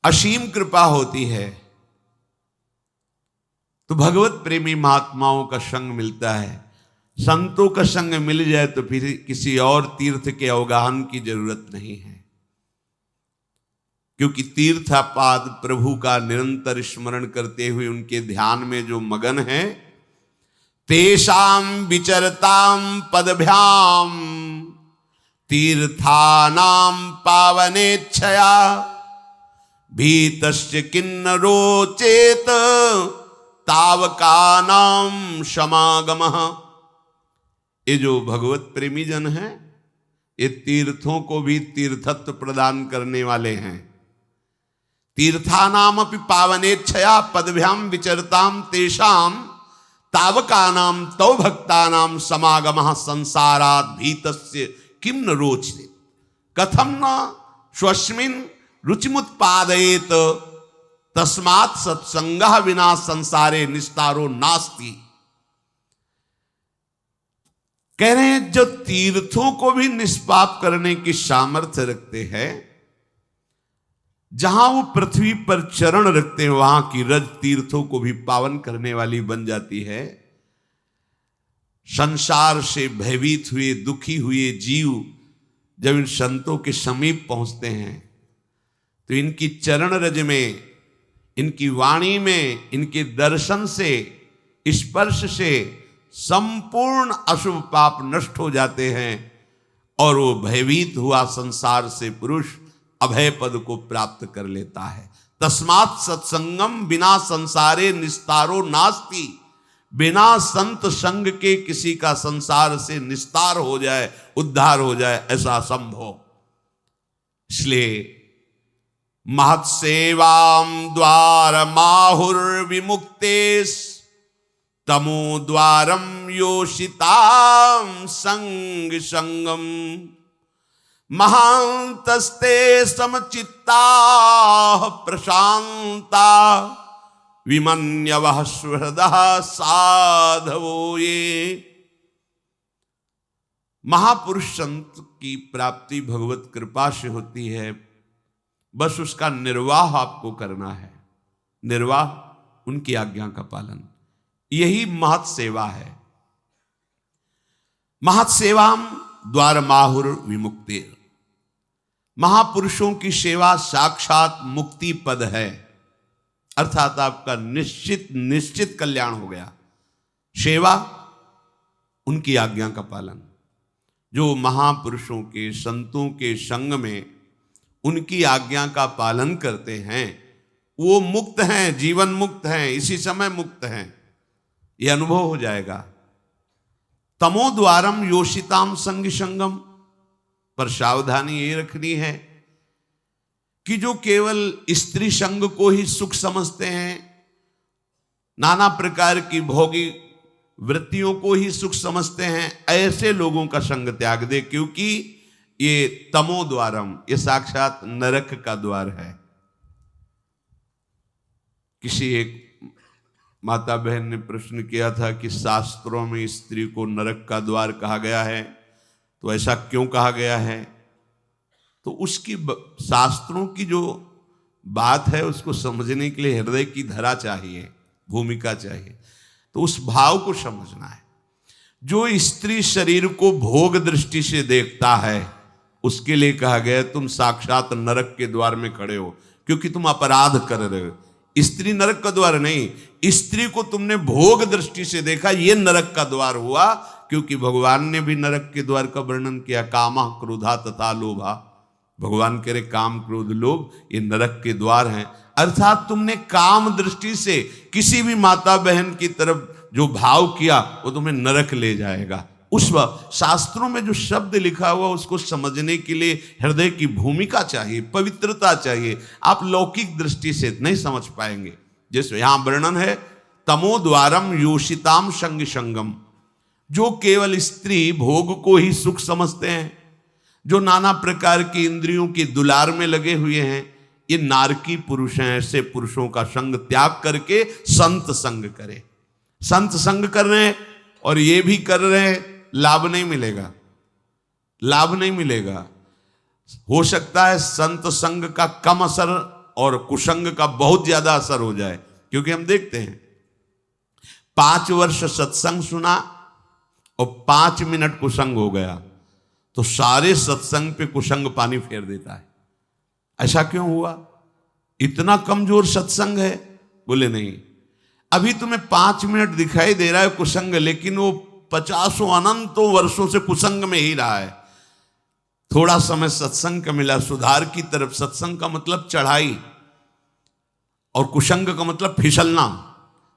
असीम कृपा होती है तो भगवत प्रेमी महात्माओं का संग मिलता है संतों का संग मिल जाए तो फिर किसी और तीर्थ के अवगाहन की जरूरत नहीं है, क्योंकि तीर्थापाद प्रभु का निरंतर स्मरण करते हुए उनके ध्यान में जो मगन है, तेषाम विचरताम पदभ्याम तीर्थानाम पावनेच्छया भीतस्य किन्नरो चेत तावकानाम समागमः। ये जो भगवत प्रेमी जन हैं, ये तीर्थों को भी तीर्थत्व प्रदान करने वाले हैं। तीर्थानाम अपि पावनेच्छया पदभ्याम विचरताम तेषाम तावकानाम तौ भक्तानाम समागमः संसारात् भीतस्य किम न रोचते कथम न स्वस्मिन् रुचिमुत्पादयेत तस्मात् सत्संगः विना संसारे निस्तारो नास्ति। कह रहे हैं जो तीर्थों को भी निष्पाप करने की सामर्थ्य रखते हैं, जहां वो पृथ्वी पर चरण रखते हैं वहां की रज तीर्थों को भी पावन करने वाली बन जाती है। संसार से भयभीत हुए दुखी हुए जीव जब इन संतों के समीप पहुंचते हैं तो इनकी चरण रज में, इनकी वाणी में, इनके दर्शन से, स्पर्श से संपूर्ण अशुभ पाप नष्ट हो जाते हैं और वो भयभीत हुआ संसार से पुरुष अभय पद को प्राप्त कर लेता है। तस्मात् सत्संगम बिना संसारे निस्तारो नास्ति। बिना संत संग के किसी का संसार से निस्तार हो जाए, उद्धार हो जाए, ऐसा असंभव। इसलिए महत्सेवाम द्वार माहुर विमुक्तेश तमो द्वारम योषिताम संग संगम महांतस्ते समचित्ता प्रशांता विमन्यवः सुहृदः साधवो ये। महापुरुष संत की प्राप्ति भगवत कृपा से होती है, बस उसका निर्वाह आपको करना है। निर्वाह उनकी आज्ञा का पालन, यही महत् सेवा है। महत् सेवाम द्वार माहुर विमुक्तिर। महापुरुषों की सेवा साक्षात मुक्ति पद है, अर्थात आपका निश्चित कल्याण हो गया। सेवा उनकी आज्ञा का पालन। जो महापुरुषों के, संतों के संग में उनकी आज्ञा का पालन करते हैं वो मुक्त हैं, जीवन मुक्त हैं, इसी समय मुक्त हैं, ये अनुभव हो जाएगा। तमो द्वारम योषिताम संग संगम। पर सावधानी ये रखनी है कि जो केवल स्त्री संग को ही सुख समझते हैं, नाना प्रकार की भोगी वृत्तियों को ही सुख समझते हैं, ऐसे लोगों का संग त्याग दे, क्योंकि ये तमो द्वारम, ये साक्षात नरक का द्वार है। किसी एक माता बहन ने प्रश्न किया था कि शास्त्रों में स्त्री को नरक का द्वार कहा गया है, तो ऐसा क्यों कहा गया है? तो उसकी शास्त्रों की जो बात है उसको समझने के लिए हृदय की धरा चाहिए, भूमिका चाहिए। तो उस भाव को समझना है। जो स्त्री शरीर को भोग दृष्टि से देखता है उसके लिए कहा गया तुम साक्षात नरक के द्वार में खड़े हो, क्योंकि तुम अपराध कर रहे हो। स्त्री नरक का द्वार नहीं, स्त्री को तुमने भोग दृष्टि से देखा, ये नरक का द्वार हुआ। क्योंकि भगवान ने भी नरक के द्वार का वर्णन किया, कामा क्रोधा तथा लोभा। भगवान कह रहे काम क्रोध लोभ ये नरक के द्वार हैं। अर्थात तुमने काम दृष्टि से किसी भी माता बहन की तरफ जो भाव किया वो तुम्हें नरक ले जाएगा। उस शास्त्रों में जो शब्द लिखा हुआ उसको समझने के लिए हृदय की भूमिका चाहिए, पवित्रता चाहिए। आप लौकिक दृष्टि से नहीं समझ पाएंगे। जैसे यहां वर्णन है तमो द्वारम योषिताम संग संगम। जो केवल स्त्री भोग को ही सुख समझते हैं, जो नाना प्रकार की इंद्रियों की दुलार में लगे हुए हैं, ये नारकी पुरुष हैं। ऐसे पुरुषों का संग त्याग करके संत संग करें। संत संग कर रहे हैं और ये भी कर रहे हैं, लाभ नहीं मिलेगा, लाभ नहीं मिलेगा। हो सकता है संत संग का कम असर और कुसंग का बहुत ज्यादा असर हो जाए। क्योंकि हम देखते हैं 5 वर्ष सत्संग सुना और 5 मिनट कुसंग हो गया तो सारे सत्संग पे कुसंग पानी फेर देता है। ऐसा क्यों हुआ? इतना कमजोर सत्संग है? बोले नहीं, अभी तुम्हें 5 मिनट दिखाई दे रहा है कुसंग, लेकिन वो 50 अनंतों वर्षों से कुसंग में ही रहा है। थोड़ा समय सत्संग का मिला, सुधार की तरफ। सत्संग का मतलब चढ़ाई और कुसंग का मतलब फिसलना।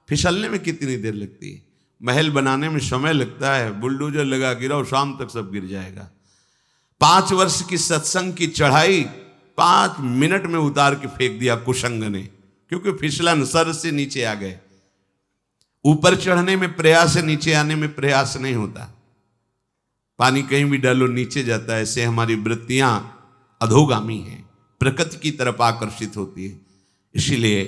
फिसलने में कितनी देर लगती है? महल बनाने में समय लगता है, बुलडोजर लगा गिराओ, शाम तक सब गिर जाएगा। 5 वर्ष की सत्संग की चढ़ाई 5 मिनट में उतार के फेंक दिया कुसंग ने, क्योंकि फिसलन, सर से नीचे आ गए। ऊपर चढ़ने में प्रयास है, नीचे आने में प्रयास नहीं होता। पानी कहीं भी डालो नीचे जाता है। ऐसे हमारी वृत्तियां अधोगामी हैं, प्रकृति की तरफ आकर्षित होती है। इसीलिए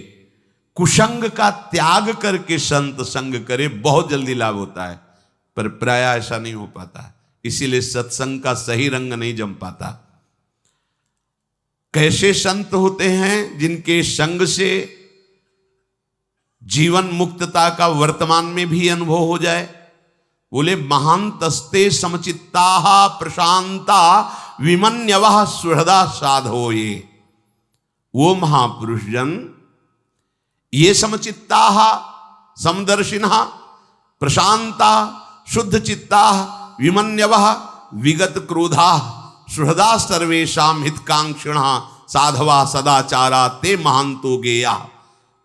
कुसंग का त्याग करके संत संग करे, बहुत जल्दी लाभ होता है, पर प्राय ऐसा नहीं हो पाता। इसीलिए सत्संग का सही रंग नहीं जम पाता। कैसे संत होते हैं? जिनके संग से जीवन मुक्तता का वर्तमान में भी अनुभव हो जाए। बोले महांतस्ते समचित्ता प्रशांता विमन्यवः सुहृदा साधो। ये वो महापुरुष जन, ये समचित्ता समदर्शिनः प्रशांता शुद्ध चित्ता विमन्यवः विगत क्रोधा सुहृदा सर्वेषां हितकांक्षिणः साधवा सदाचारा ते महांतो गेया।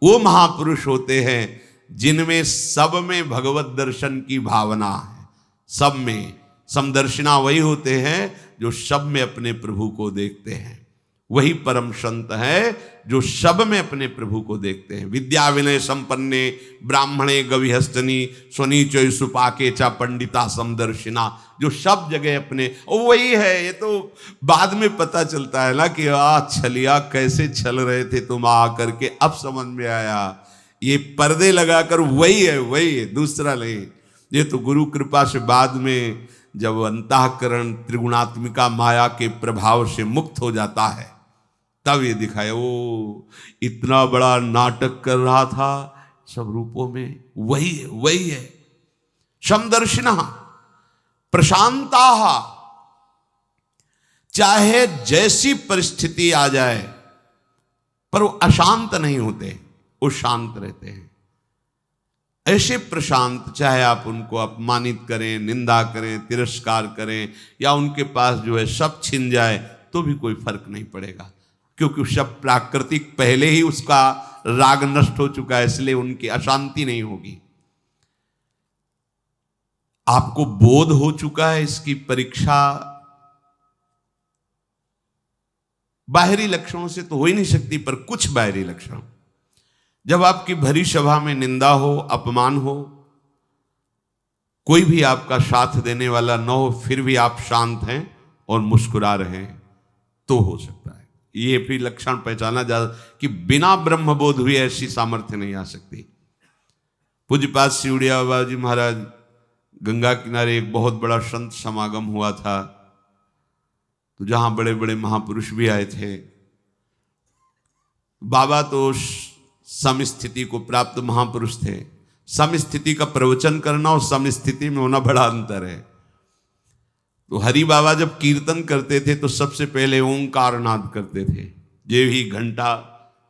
वो महापुरुष होते हैं जिनमें सब में भगवत दर्शन की भावना है। सब में समदर्शिना वही होते हैं जो सब में अपने प्रभु को देखते हैं। वही परम संत है जो सब में अपने प्रभु को देखते हैं। विद्या विनय संपन्ने ब्राह्मणे गविहस्तनी स्वनीचय सुपाके चा पंडिता समदर्शिना, जो सब जगह अपने, वही है। ये तो बाद में पता चलता है ना कि छलिया कैसे छल रहे थे तुम आकर के, अब समझ में आया। ये पर्दे लगाकर वही है, दूसरा नहीं। ये तो गुरु कृपा से बाद में जब अंतःकरण त्रिगुणात्मिका माया के प्रभाव से मुक्त हो जाता है, तब ये दिखाया वो इतना बड़ा नाटक कर रहा था सब रूपों में। वही है समदर्शिनः प्रशांताः। चाहे जैसी परिस्थिति आ जाए पर वो अशांत नहीं होते, वो शांत रहते हैं। ऐसे प्रशांत, चाहे आप उनको अपमानित करें, निंदा करें, तिरस्कार करें, या उनके पास जो है सब छिन जाए तो भी कोई फर्क नहीं पड़ेगा, क्योंकि सब प्राकृतिक पहले ही उसका राग नष्ट हो चुका है, इसलिए उनकी अशांति नहीं होगी। आपको बोध हो चुका है इसकी परीक्षा बाहरी लक्षणों से तो हो ही नहीं सकती, पर कुछ बाहरी लक्षण। जब आपकी भरी सभा में निंदा हो, अपमान हो, कोई भी आपका साथ देने वाला न हो, फिर भी आप शांत हैं और मुस्कुरा रहे हैं, तो हो सकता है। ये भी लक्षण पहचाना जा कि बिना ब्रह्मबोध हुए ऐसी सामर्थ्य नहीं आ सकती। पूज्यपाद सिवड़िया बाबा जी महाराज, गंगा किनारे एक बहुत बड़ा संत समागम हुआ था, तो जहां बड़े बड़े महापुरुष भी आए थे। बाबा तो समस्थिति को प्राप्त महापुरुष थे। समस्थिति का प्रवचन करना और समस्थिति में होना बड़ा अंतर है। तो हरि बाबा जब कीर्तन करते थे तो सबसे पहले ओंकार नाद करते थे। जे ही घंटा,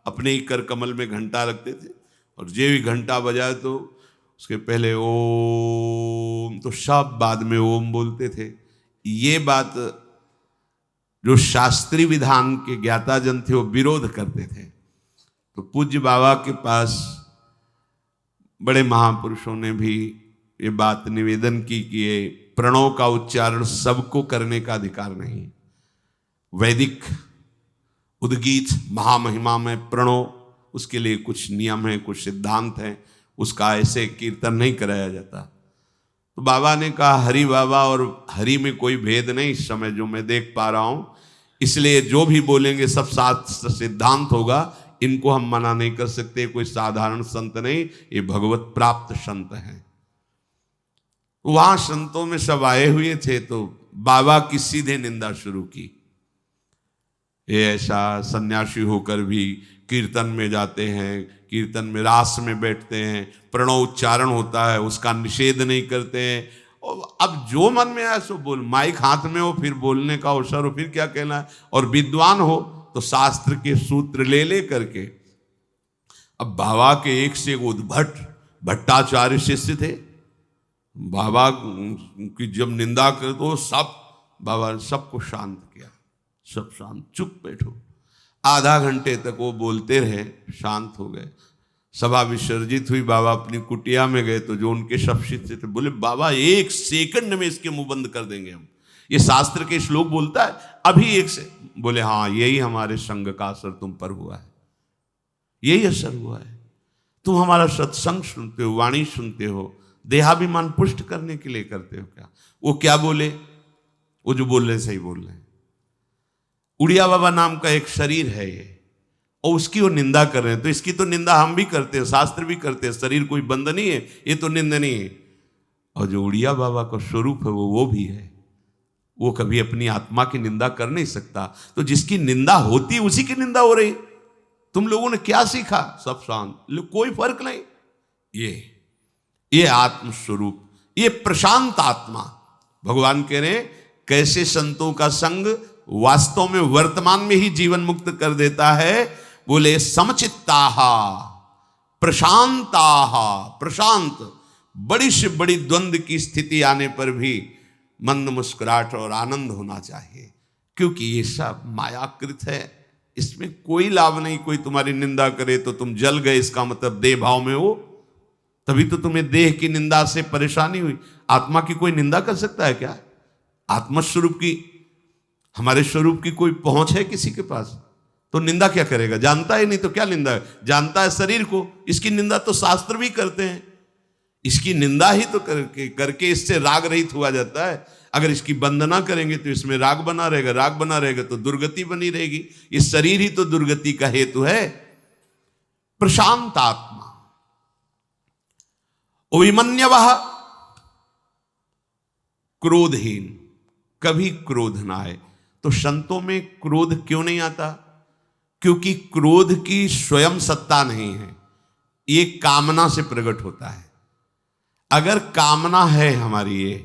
अपने ही कर कमल में घंटा रखते थे, और जे भी घंटा बजाए तो उसके पहले ओम, तो सब बाद में ओम बोलते थे। ये बात जो शास्त्रीय विधान के ज्ञाता जन थे वो विरोध करते थे। तो पूज्य बाबा के पास बड़े महापुरुषों ने भी ये बात निवेदन की कि ये प्रणव का उच्चारण सबको करने का अधिकार नहीं। वैदिक उद्गीत महामहिमा में प्रणव, उसके लिए कुछ नियम है, कुछ सिद्धांत हैं, उसका ऐसे कीर्तन नहीं कराया जाता। तो बाबा ने कहा हरि बाबा और हरि में कोई भेद नहीं इस समय जो मैं देख पा रहा हूं, इसलिए जो भी बोलेंगे सब शास्त्र सिद्धांत होगा, इनको हम मना नहीं कर सकते। कोई साधारण संत नहीं, ये भगवत प्राप्त संत हैं। वहां संतों में सब आए हुए थे, तो बाबा की सीधे निंदा शुरू की। ये ऐसा सन्यासी होकर भी कीर्तन में जाते हैं, कीर्तन में रास में बैठते हैं, प्रणव उच्चारण होता है उसका निषेध नहीं करते हैं, अब जो मन में आए सो बोल, माइक हाथ में हो फिर बोलने का अवसर हो, फिर क्या कहना है। और विद्वान हो तो शास्त्र के सूत्र ले ले करके। अब बाबा के एक से एक उद्भट भट्टाचार्य शिष्य थे। बाबा की जब निंदा करे तो सब, बाबा ने सबको शांत किया, सब शांत, चुप बैठो। आधा घंटे तक वो बोलते रहे, शांत हो गए। सभा विसर्जित हुई, बाबा अपनी कुटिया में गए तो जो उनके सब शिष्य थे बोले, बाबा एक सेकंड में इसके मुंह बंद कर देंगे हम, ये शास्त्र के श्लोक बोलता है अभी एक से। बोले हाँ, यही हमारे संग का असर तुम पर हुआ है, यही असर हुआ है। तुम हमारा सत्संग सुनते हो, वाणी सुनते हो, देहाभिमान पुष्ट करने के लिए करते हो क्या? वो क्या बोले? वो जो बोल रहे सही बोल रहे हैं। उड़िया बाबा नाम का एक शरीर है ये, और उसकी वो निंदा कर रहे हैं। तो इसकी तो निंदा हम भी करते हैं, शास्त्र भी करते हैं। शरीर कोई बंद नहीं है, ये तो निंदनीय है। और जो उड़िया बाबा का स्वरूप है वो भी है, वो कभी अपनी आत्मा की निंदा कर नहीं सकता। तो जिसकी निंदा होती उसी की निंदा हो रही। तुम लोगों ने क्या सीखा? सब शांत, कोई फर्क नहीं। ये आत्म स्वरूप, ये प्रशांत आत्मा। भगवान कह रहे हैं कैसे संतों का संग वास्तव में वर्तमान में ही जीवन मुक्त कर देता है। बोले समचित्ताहा प्रशांताहा, प्रशांत, बड़ी से बड़ी द्वंद्व की स्थिति आने पर भी मंद मुस्कुराहट और आनंद होना चाहिए, क्योंकि ये सब मायाकृत है, इसमें कोई लाभ नहीं। कोई तुम्हारी निंदा करे तो तुम जल गए, इसका मतलब देह भाव में हो, तभी तो तुम्हें देह की निंदा से परेशानी हुई। आत्मा की कोई निंदा कर सकता है क्या? आत्मस्वरूप की, हमारे स्वरूप की कोई पहुंच है किसी के पास? तो निंदा क्या करेगा? जानता ही नहीं तो क्या निंदा है? जानता है शरीर को, इसकी निंदा तो शास्त्र भी करते हैं। इसकी निंदा ही तो करके इससे राग रहित हुआ जाता है। अगर इसकी वंदना करेंगे तो इसमें राग बना रहेगा, राग बना रहेगा तो दुर्गति बनी रहेगी। ये शरीर ही तो दुर्गति का हेतु है। प्रशांत आत्मा, अभिमन्यवः, क्रोधहीन, कभी क्रोध ना आए। तो संतों में क्रोध क्यों नहीं आता? क्योंकि क्रोध की स्वयं सत्ता नहीं है, ये कामना से प्रकट होता है। अगर कामना है हमारी ये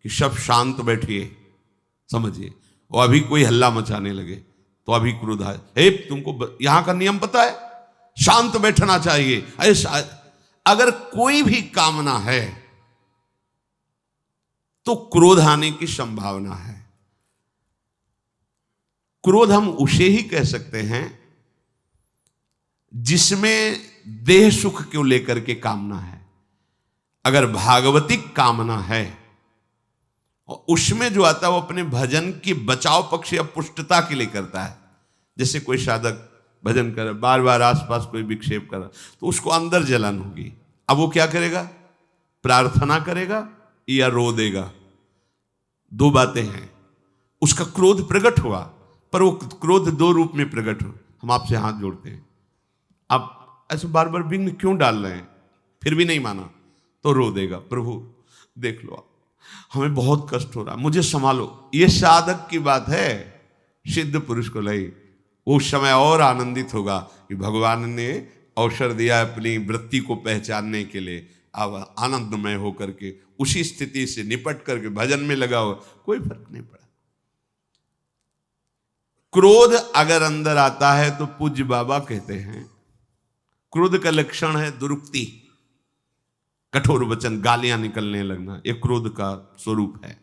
कि सब शांत बैठिए, समझिए, वो अभी कोई हल्ला मचाने लगे तो अभी क्रोध आए। हे, तुमको यहां का नियम पता है, शांत बैठना चाहिए, ऐसा। अगर कोई भी कामना है तो क्रोध आने की संभावना है। क्रोध हम उसे ही कह सकते हैं जिसमें देह सुख को लेकर के कामना है। अगर भागवतिक कामना है और उसमें जो आता है वो अपने भजन की बचाव पक्ष या पुष्टता के लिए करता है। जैसे कोई साधक भजन कर, बार बार आसपास कोई विक्षेप कर, तो उसको अंदर जलन होगी। अब वो क्या करेगा? प्रार्थना करेगा या रो देगा? दो बातें हैं। उसका क्रोध प्रकट हुआ, पर वो क्रोध दो रूप में प्रकट हो। हम आपसे हाथ जोड़ते हैं, आप ऐसे बार बार विघ्न क्यों डाल रहे हैं? फिर भी नहीं माना तो रो देगा, प्रभु देख लो, आप हमें बहुत कष्ट हो रहा, मुझे संभालो। ये साधक की बात है, सिद्ध पुरुष को लाई। उस समय और आनंदित होगा कि भगवान ने अवसर दिया अपनी वृत्ति को पहचानने के लिए। अब आनंदमय होकर के उसी स्थिति से निपट करके भजन में लगा हो, कोई फर्क नहीं पड़ा। क्रोध अगर अंदर आता है तो पूज्य बाबा कहते हैं क्रोध का लक्षण है दुरुक्ति, कठोर वचन, गालियां निकलने लगना, ये क्रोध का स्वरूप है।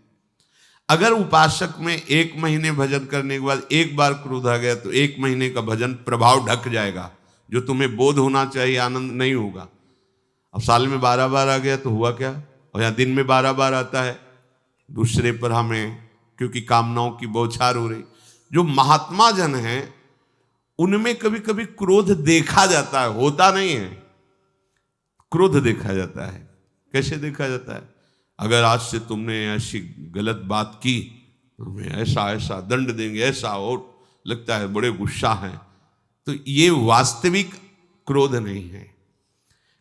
अगर उपासक में 1 महीने भजन करने के बाद एक बार क्रोध आ गया तो 1 महीने का भजन प्रभाव ढक जाएगा। जो तुम्हें बोध होना चाहिए, आनंद नहीं होगा। अब साल में 12 बार आ गया तो हुआ क्या? और यहाँ दिन में 12 बार आता है, दूसरे पर हमें क्योंकि कामनाओं की बौछार हो रही। जो महात्मा जन हैं उनमें कभी कभी क्रोध देखा जाता है, होता नहीं है। क्रोध देखा जाता है। कैसे देखा जाता है? अगर आज से तुमने ऐसी गलत बात की तो तुम्हें ऐसा ऐसा दंड देंगे, ऐसा, और लगता है बड़े गुस्सा हैं। तो ये वास्तविक क्रोध नहीं है,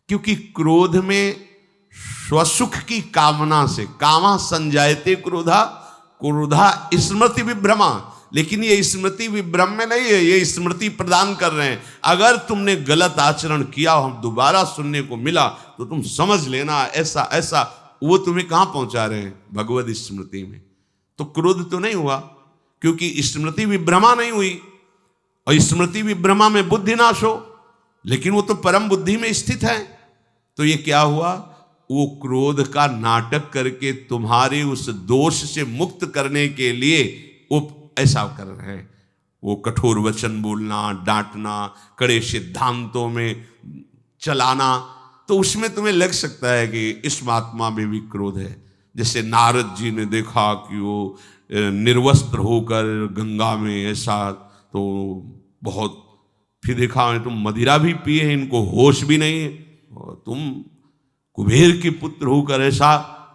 क्योंकि क्रोध में स्वसुख की कामना से, कामा संजायते क्रोधा, क्रोधा स्मृति विभ्रमा। लेकिन ये स्मृति विभ्रम में नहीं है, ये स्मृति प्रदान कर रहे हैं। अगर तुमने गलत आचरण किया, हम दोबारा सुनने को मिला तो तुम समझ लेना ऐसा ऐसा, वो तुम्हें कहां पहुंचा रहे हैं? भगवत स्मृति में। तो क्रोध तो नहीं हुआ, क्योंकि स्मृति विभ्रमा नहीं हुई, और स्मृति विभ्रमा में बुद्धि नाश हो, लेकिन वो तो परम बुद्धि में स्थित है। तो ये क्या हुआ? वो क्रोध का नाटक करके तुम्हारे उस दोष से मुक्त करने के लिए वो ऐसा कर रहे हैं। वो कठोर वचन बोलना, डांटना, कड़े सिद्धांतों में चलाना, तो उसमें तुम्हें लग सकता है कि इस महात्मा में भी क्रोध है। जैसे नारद जी ने देखा कि वो निर्वस्त्र होकर गंगा में ऐसा, तो बहुत, फिर देखा तुम मदिरा भी पिए, इनको होश भी नहीं है, और तुम कुबेर के पुत्र होकर ऐसा,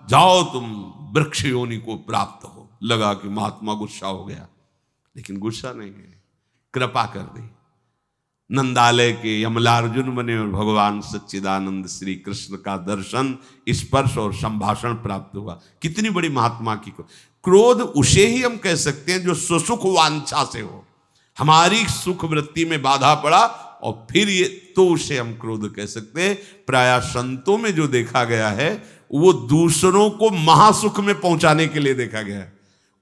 जाओ तुम वृक्ष योनि को प्राप्त हो। लगा कि महात्मा गुस्सा हो गया, लेकिन गुस्सा नहीं है, कृपा कर दी। नंदालय के यमलार्जुन बने और भगवान सच्चिदानंद श्री कृष्ण का दर्शन, स्पर्श और संभाषण प्राप्त हुआ। कितनी बड़ी महात्मा की क्रोध उसे ही हम कह सकते हैं जो सुसुख वांछा से हो। हमारी सुख वृत्ति में बाधा पड़ा और फिर ये, तो उसे हम क्रोध कह सकते हैं। प्रायः संतों में जो देखा गया है वो दूसरों को महासुख में पहुंचाने के लिए देखा गया है।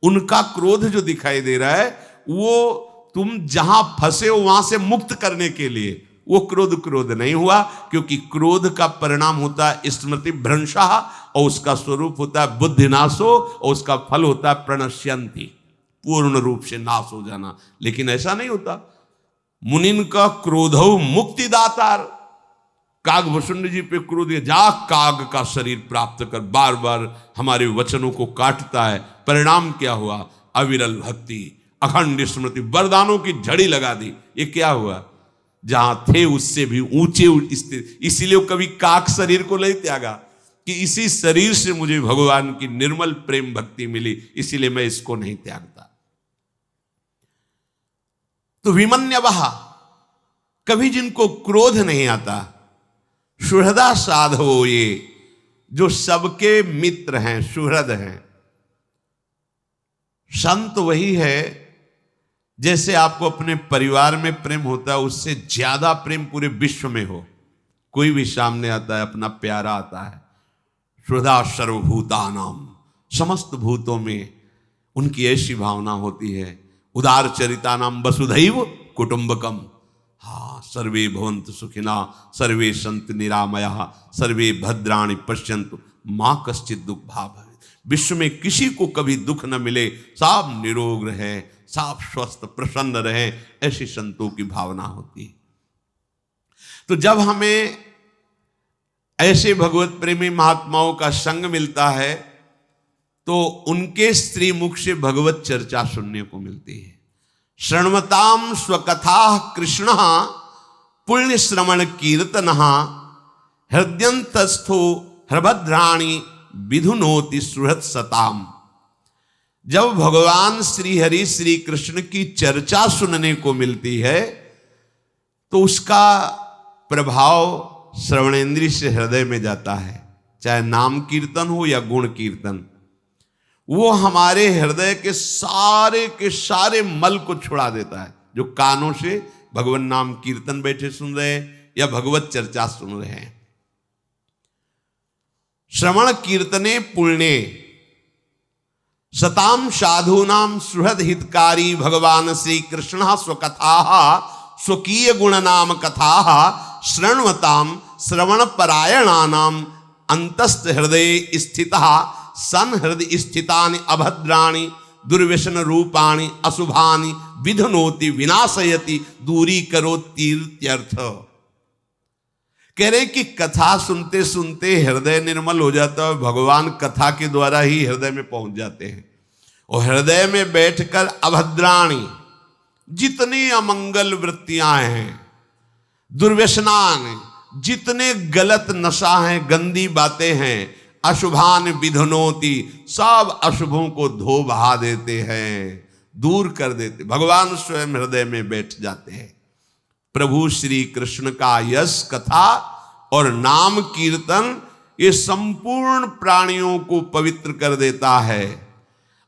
उनका क्रोध जो दिखाई दे रहा है वो तुम जहां फंसे हो वहां से मुक्त करने के लिए। वो क्रोध नहीं हुआ, क्योंकि क्रोध का परिणाम होता है स्मृति भ्रंशः, और उसका स्वरूप होता है बुद्धिनाशो, और उसका फल होता है प्रणश्यंति, पूर्ण रूप से नाश हो जाना। लेकिन ऐसा नहीं होता। मुनिन का क्रोधो मुक्तिदातार, कागभूषुंड जी पे क्रोध, जा काग का शरीर प्राप्त कर, बार बार हमारे वचनों को काटता है। परिणाम क्या हुआ? अविरल भक्ति, अखंड स्मृति, वरदानों की झड़ी लगा दी। ये क्या हुआ? जहां थे उससे भी ऊंचे स्थित। इसीलिए कभी काक शरीर को नहीं त्यागा कि इसी शरीर से मुझे भगवान की निर्मल प्रेम भक्ति मिली, इसीलिए मैं इसको नहीं त्यागता। तो विमन्यवः, कभी जिनको क्रोध नहीं आता, सुहृदा साधवो, ये जो सबके मित्र हैं, सुहृद हैं। संत वही है जैसे आपको अपने परिवार में प्रेम होता है, उससे ज्यादा प्रेम पूरे विश्व में हो। कोई भी सामने आता है, अपना प्यारा आता है। सुहृदा सर्वभूतानाम, समस्त भूतों में उनकी ऐसी भावना होती है। उदार चरितानाम वसुधैव कुटुंबकम, हाँ, सर्वे भवन्तु सुखिना, सर्वे सन्तु निरामयाः, सर्वे भद्राणि पश्यन्तु माँ कश्चित् दुःख भाग्। विश्व में किसी को कभी दुख न मिले, सब निरोग रहे, सब स्वस्थ प्रसन्न रहे, ऐसी संतों की भावना होती। तो जब हमें ऐसे भगवत प्रेमी महात्माओं का संग मिलता है तो उनके स्त्री मुख से भगवत चर्चा सुनने को मिलती है। शृण्वताम स्वकथा कृष्ण पुण्य श्रवण कीर्तन हृदयंतस्थो हरभद्राणी विधुनोति सुहृद सताम। जब भगवान श्री हरि श्री कृष्ण की चर्चा सुनने को मिलती है तो उसका प्रभाव श्रवणेन्द्रिय से हृदय में जाता है। चाहे नाम कीर्तन हो या गुण कीर्तन, वो हमारे हृदय के सारे मल को छुड़ा देता है। जो कानों से भगवान नाम कीर्तन बैठे सुन रहे हैं या भगवत चर्चा सुन रहे हैं। श्रवण कीर्तने पुण्ये सताम साधूनाम सुहृद हितकारी भगवान श्री कृष्ण स्वकथा स्वकीय गुण नाम कथा शृण्वताम श्रवण परायणानाम अंतस्थ हृदय स्थितः सन हृदय स्थितानि अभद्राणि दुर्व्यसन रूपाणि अशुभानि विधनोति विनाशयति दूरी करोतीत्यर्थ। कह रहे कि कथा सुनते सुनते हृदय निर्मल हो जाता है। भगवान कथा के द्वारा ही हृदय में पहुंच जाते हैं। और हृदय में बैठकर अभद्राणी, जितनी अमंगल वृत्तियां हैं, दुर्व्यसनान, जितने गलत नशा हैं, गंदी बातें हैं, अशुभान विधनोति, सब अशुभों को धो बहा देते हैं, दूर कर देते। भगवान स्वयं हृदय में बैठ जाते हैं। प्रभु श्री कृष्ण का यश कथा और नाम कीर्तन ये संपूर्ण प्राणियों को पवित्र कर देता है।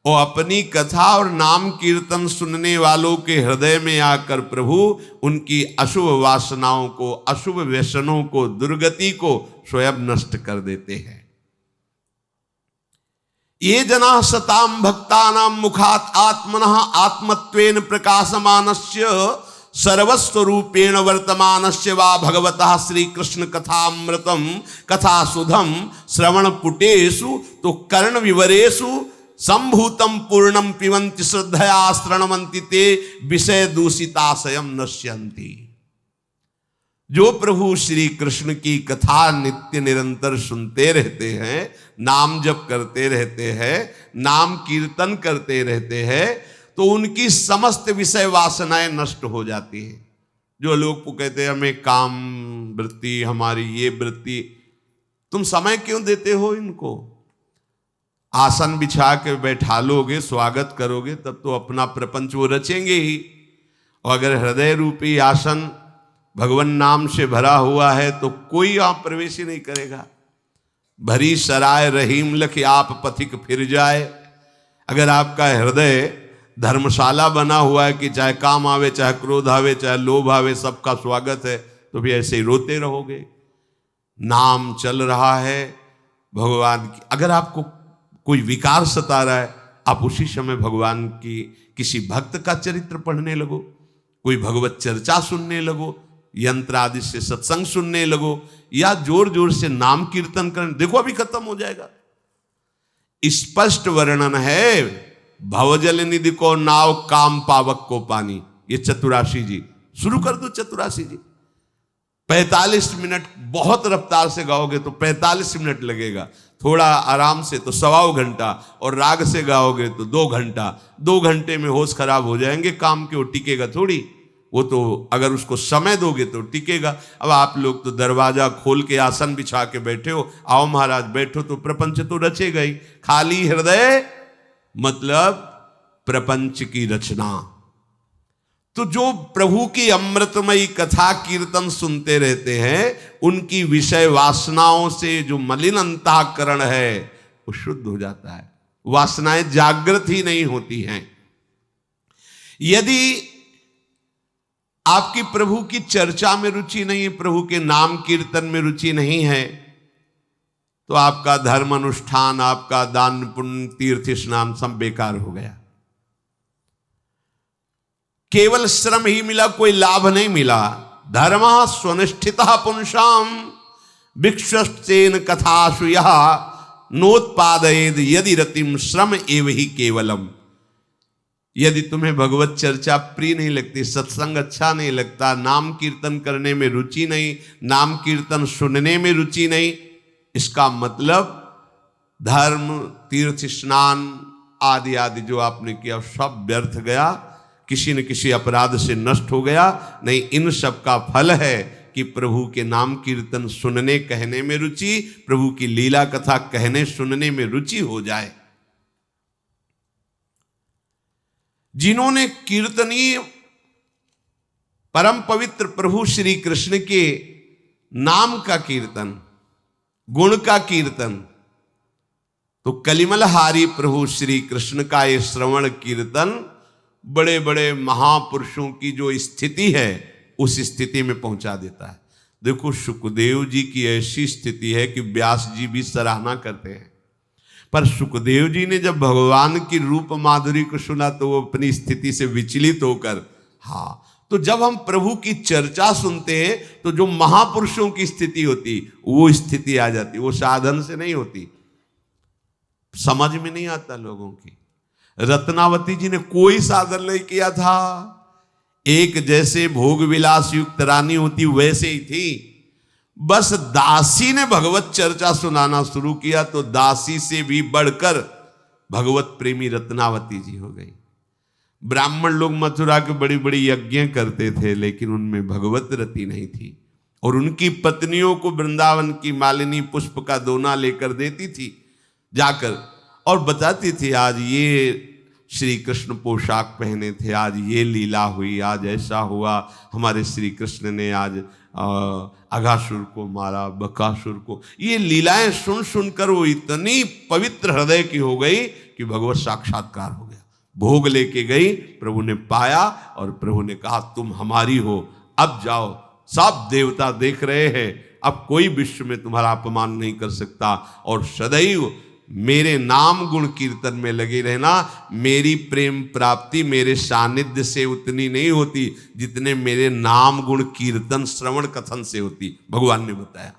और अपनी कथा और नाम कीर्तन सुनने वालों के हृदय में आकर प्रभु उनकी अशुभ वासनाओं को, अशुभ व्यसनों को, दुर्गति को स्वयं नष्ट कर देते हैं। ये जना सताम भक्तानां मुखात आत्मनः आत्मत्वेन प्रकाशमानस्य सर्वस्वरूपेण वर्तमानस्य वा भगवतः श्री कृष्ण कथामृतम कथासुधम श्रवण पुटेषु तो कर्ण विवरेषु संभूतम पूर्णम पिबन्ति श्रद्धया श्रणवन्ति ते विषय दूषिताशयम नश्यन्ति। जो प्रभु श्री कृष्ण की कथा नित्य निरंतर सुनते रहते हैं, नाम जप करते रहते हैं, नाम कीर्तन करते रहते हैं, तो उनकी समस्त विषय वासनाएं नष्ट हो जाती हैं। जो लोग कहते हैं हमें काम वृत्ति, हमारी ये वृत्ति, तुम समय क्यों देते हो इनको? आसन बिछा के बैठा लोगे, स्वागत करोगे, तब तो अपना प्रपंच वो रचेंगे ही। और अगर हृदय रूपी आसन भगवान नाम से भरा हुआ है तो कोई आप प्रवेश ही नहीं करेगा। भरी सराय रहीम लख आप पथिक फिर जाए। अगर आपका हृदय धर्मशाला बना हुआ है कि चाहे काम आवे, चाहे क्रोध आवे, चाहे लोभ आवे, सबका स्वागत है, तो भी ऐसे ही रोते रहोगे। नाम चल रहा है भगवान की, अगर आपको कोई विकार सता रहा है, आप उसी समय भगवान की किसी भक्त का चरित्र पढ़ने लगो, कोई भगवत चर्चा सुनने लगो, यंत्र आदि से सत्संग सुनने लगो, या जोर जोर से नाम कीर्तन करने, देखो अभी खत्म हो जाएगा। स्पष्ट वर्णन है, भवजल निधि को नाव, काम पावक को पानी। ये चतुराशी जी, शुरू कर दो चतुराशी जी। 45 मिनट बहुत रफ्तार से गाओगे तो 45 मिनट लगेगा, थोड़ा आराम से तो 1.25 घंटा, और राग से गाओगे तो 2 घंटा। 2 घंटे में होश खराब हो जाएंगे काम के, वो टिकेगा थोड़ी। वो तो अगर उसको समय दोगे तो टिकेगा। अब आप लोग तो दरवाजा खोल के आसन बिछा के बैठे हो, आओ महाराज बैठो, तो प्रपंच तो रचेगा ही। खाली हृदय मतलब प्रपंच की रचना। तो जो प्रभु की अमृतमयी कथा कीर्तन सुनते रहते हैं, उनकी विषय वासनाओं से जो मलिन अंतःकरण है वो शुद्ध हो जाता है, वासनाएं जागृत ही नहीं होती हैं। यदि आपकी प्रभु की चर्चा में रुचि नहीं है, प्रभु के नाम कीर्तन में रुचि नहीं है, तो आपका धर्म अनुष्ठान, आपका दान पुण्य, तीर्थ स्नान सब बेकार हो गया। केवल श्रम ही मिला, कोई लाभ नहीं मिला। धर्म स्वनिष्ठित पुंसाम भिक्षुस्तेन कथासु यः नोत्पादयेद यदि रतिम श्रम एव ही केवलम। यदि तुम्हें भगवत चर्चा प्रिय नहीं लगती, सत्संग अच्छा नहीं लगता, नाम कीर्तन करने में रुचि नहीं, नाम कीर्तन सुनने में रुचि नहीं, इसका मतलब धर्म, तीर्थ स्नान आदि आदि जो आपने किया सब व्यर्थ गया, किसी न किसी अपराध से नष्ट हो गया। नहीं, इन सब का फल है कि प्रभु के नाम कीर्तन सुनने कहने में रुचि, प्रभु की लीला कथा कहने सुनने में रुचि हो जाए। जिन्होंने कीर्तनीय परम पवित्र प्रभु श्री कृष्ण के नाम का कीर्तन, गुण का कीर्तन, तो कलिमलहारी प्रभु श्री कृष्ण का ये श्रवण कीर्तन बड़े बड़े महापुरुषों की जो स्थिति है उस स्थिति में पहुंचा देता है। देखो सुखदेव जी की ऐसी स्थिति है कि व्यास जी भी सराहना करते हैं, पर सुखदेव जी ने जब भगवान की रूप माधुरी को सुना तो वो अपनी स्थिति से विचलित होकर, हाँ, तो जब हम प्रभु की चर्चा सुनते हैं तो जो महापुरुषों की स्थिति होती वो स्थिति आ जाती, वो साधन से नहीं होती। समझ में नहीं आता लोगों की। रत्नावती जी ने कोई साधन नहीं किया था, एक जैसे भोग विलास युक्त रानी होती वैसे ही थी, बस दासी ने भगवत चर्चा सुनाना शुरू किया तो दासी से भी बढ़कर भगवत प्रेमी रत्नावती जी हो गई। ब्राह्मण लोग मथुरा के बड़ी बड़ी यज्ञ करते थे, लेकिन उनमें भगवत रति नहीं थी, और उनकी पत्नियों को वृंदावन की मालिनी पुष्प का दोना लेकर देती थी जाकर, और बताती थी आज ये श्री कृष्ण पोशाक पहने थे, आज ये लीला हुई, आज ऐसा हुआ, हमारे श्री कृष्ण ने आज अघासुर को मारा, बकासुर को। ये लीलाएं सुन सुनकर वो इतनी पवित्र हृदय की हो गई कि भगवत साक्षात्कार हो गया। भोग लेके गई, प्रभु ने पाया और प्रभु ने कहा तुम हमारी हो, अब जाओ, सब देवता देख रहे हैं, अब कोई विश्व में तुम्हारा अपमान नहीं कर सकता, और सदैव मेरे नाम गुण कीर्तन में लगे रहना। मेरी प्रेम प्राप्ति मेरे सानिध्य से उतनी नहीं होती जितने मेरे नाम गुण कीर्तन श्रवण कथन से होती, भगवान ने बताया।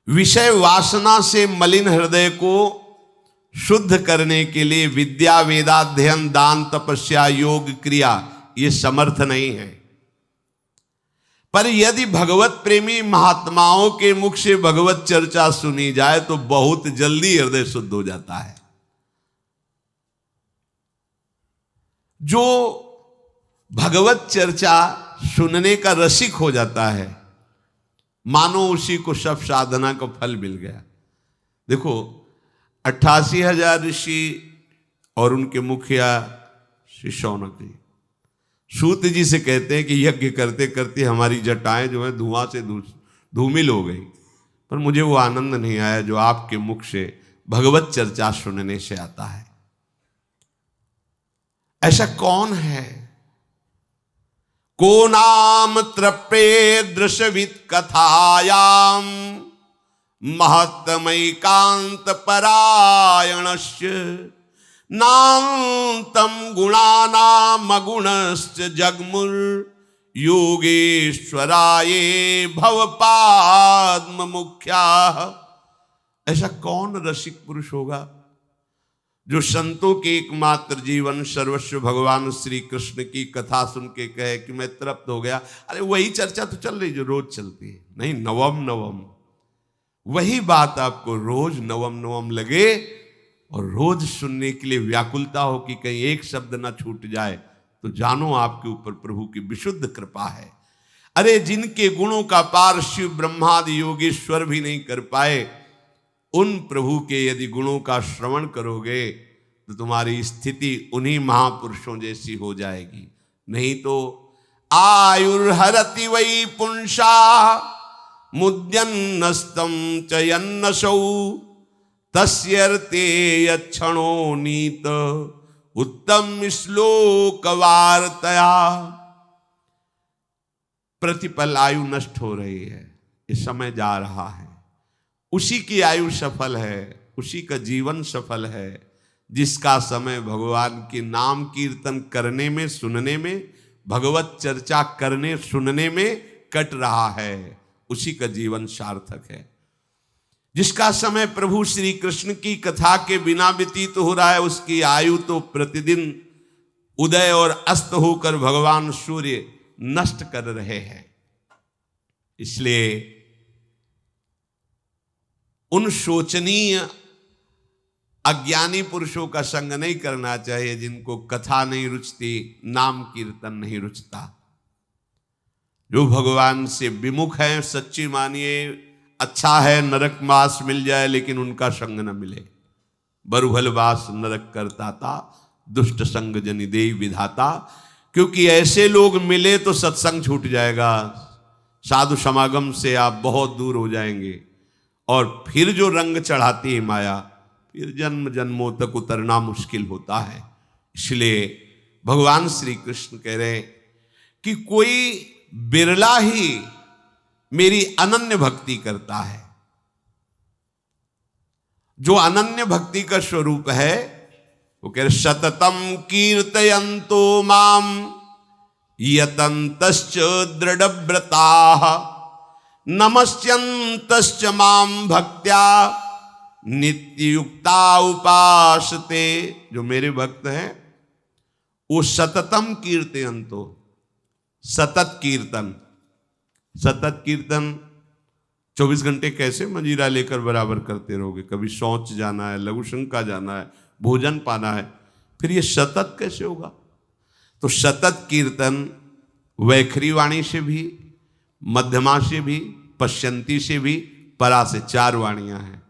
विषय वासना से मलिन हृदय को शुद्ध करने के लिए विद्या, वेदाध्ययन, दान, तपस्या, योग, क्रिया ये समर्थ नहीं है। पर यदि भगवत प्रेमी महात्माओं के मुख से भगवत चर्चा सुनी जाए तो बहुत जल्दी हृदय शुद्ध हो जाता है। जो भगवत चर्चा सुनने का रसिक हो जाता है, मानो उसी को सब साधना का फल मिल गया। देखो 88,000 ऋषि और उनके मुखिया श्री शौनक जी सूत जी से कहते हैं कि यज्ञ करते करते हमारी जटाएं जो है धुआं से धूमिल हो गई, पर मुझे वो आनंद नहीं आया जो आपके मुख से भगवत चर्चा सुनने से आता है। ऐसा कौन है? को नाम त्रप्रे दृशवित कथायाम महत्तमैकांत परायणस्य नान्तं गुणानामगुणश्च जगमुर योगेश्वराये भवपाद्म मुख्या। ऐसा कौन रसिक पुरुष होगा जो संतों के एकमात्र जीवन सर्वस्व भगवान श्री कृष्ण की कथा सुन के कहे कि मैं तृप्त हो गया। अरे वही चर्चा तो चल रही जो रोज चलती है, नहीं नवम नवम वही बात आपको रोज नवम नवम लगे और रोज सुनने के लिए व्याकुलता हो कि कहीं एक शब्द ना छूट जाए, तो जानो आपके ऊपर प्रभु की विशुद्ध कृपा है। अरे जिनके गुणों का पार शिव ब्रह्मादि योगेश्वर भी नहीं कर पाए, उन प्रभु के यदि गुणों का श्रवण करोगे तो तुम्हारी स्थिति उन्हीं महापुरुषों जैसी हो जाएगी। नहीं तो आयुर्हरति वै पुंसा मुद्यन्नस्तम चयन्नसौ तस्यर्ते यक्षणो नीत उत्तम श्लोक वार्तया। प्रतिपल आयु नष्ट हो रही है, इस समय जा रहा है, उसी की आयु सफल है, उसी का जीवन सफल है जिसका समय भगवान के नाम कीर्तन करने में, सुनने में, भगवत चर्चा करने सुनने में कट रहा है, उसी का जीवन सार्थक है। जिसका समय प्रभु श्री कृष्ण की कथा के बिना व्यतीत हो रहा है, उसकी आयु तो प्रतिदिन उदय और अस्त होकर भगवान सूर्य नष्ट कर रहे हैं। इसलिए उन शोचनीय अज्ञानी पुरुषों का संग नहीं करना चाहिए जिनको कथा नहीं रुचती, नाम कीर्तन नहीं रुचता। जो भगवान से विमुख है, सच्ची मानिए अच्छा है नरक मास मिल जाए लेकिन उनका संग न मिले। बरुभल वास नरक करता था, दुष्ट संग जनि देई विधाता। क्योंकि ऐसे लोग मिले तो सत्संग छूट जाएगा, साधु समागम से आप बहुत दूर हो जाएंगे, और फिर जो रंग चढ़ाती है माया, फिर जन्म जन्मों तक उतरना मुश्किल होता है। इसलिए भगवान श्री कृष्ण कह रहे हैं कि कोई बिरला ही मेरी अनन्य भक्ति करता है। जो अनन्य भक्ति का स्वरूप है वो कह रहे सततम कीर्तयन्तो माम यतन्तश्च दृढ़व्रताः नमस्यन्तश्च माम भक्त्या नित्ययुक्ता उपासते। जो मेरे भक्त हैं वो सततम कीर्तयन्तो, सतत कीर्तन। सतत कीर्तन 24 घंटे कैसे मंजीरा लेकर बराबर करते रहोगे? कभी शौच जाना है, लघु शंका जाना है, भोजन पाना है, फिर ये सतत कैसे होगा? तो सतत कीर्तन वैखरी वाणी से भी, मध्यमा से भी, पश्यंती से भी, परा से 4 वाणियां हैं।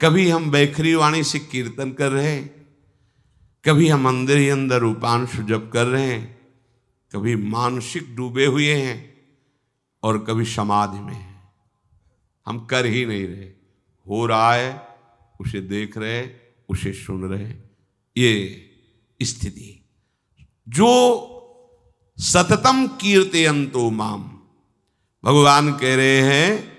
कभी हम वैखरी वाणी से कीर्तन कर रहे हैं, कभी हम अंदर ही अंदर रूपांश जप कर रहे हैं, कभी मानसिक डूबे हुए हैं और कभी समाधि में हैं। हम कर ही नहीं रहे, हो रहा है, उसे देख रहे, उसे सुन रहे, ये स्थिति। जो सततम कीर्तयन्तो माम, भगवान कह रहे हैं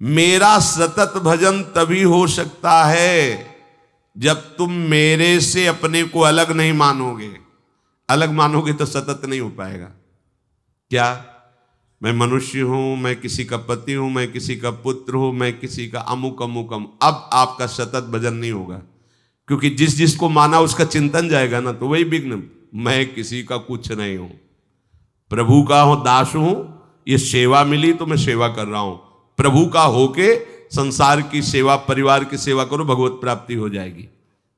मेरा सतत भजन तभी हो सकता है जब तुम मेरे से अपने को अलग नहीं मानोगे। अलग मानोगे तो सतत नहीं हो पाएगा। क्या मैं मनुष्य हूं, मैं किसी का पति हूं, मैं किसी का पुत्र हूं, मैं किसी का अमुक अमुक अमुक, अब आपका सतत भजन नहीं होगा, क्योंकि जिस जिसको माना उसका चिंतन जाएगा ना, तो वही विघ्न। मैं किसी का कुछ नहीं हूं, प्रभु का हूं, दास हूं, ये सेवा मिली तो मैं सेवा कर रहा हूं। प्रभु का होके संसार की सेवा, परिवार की सेवा करो, भगवत प्राप्ति हो जाएगी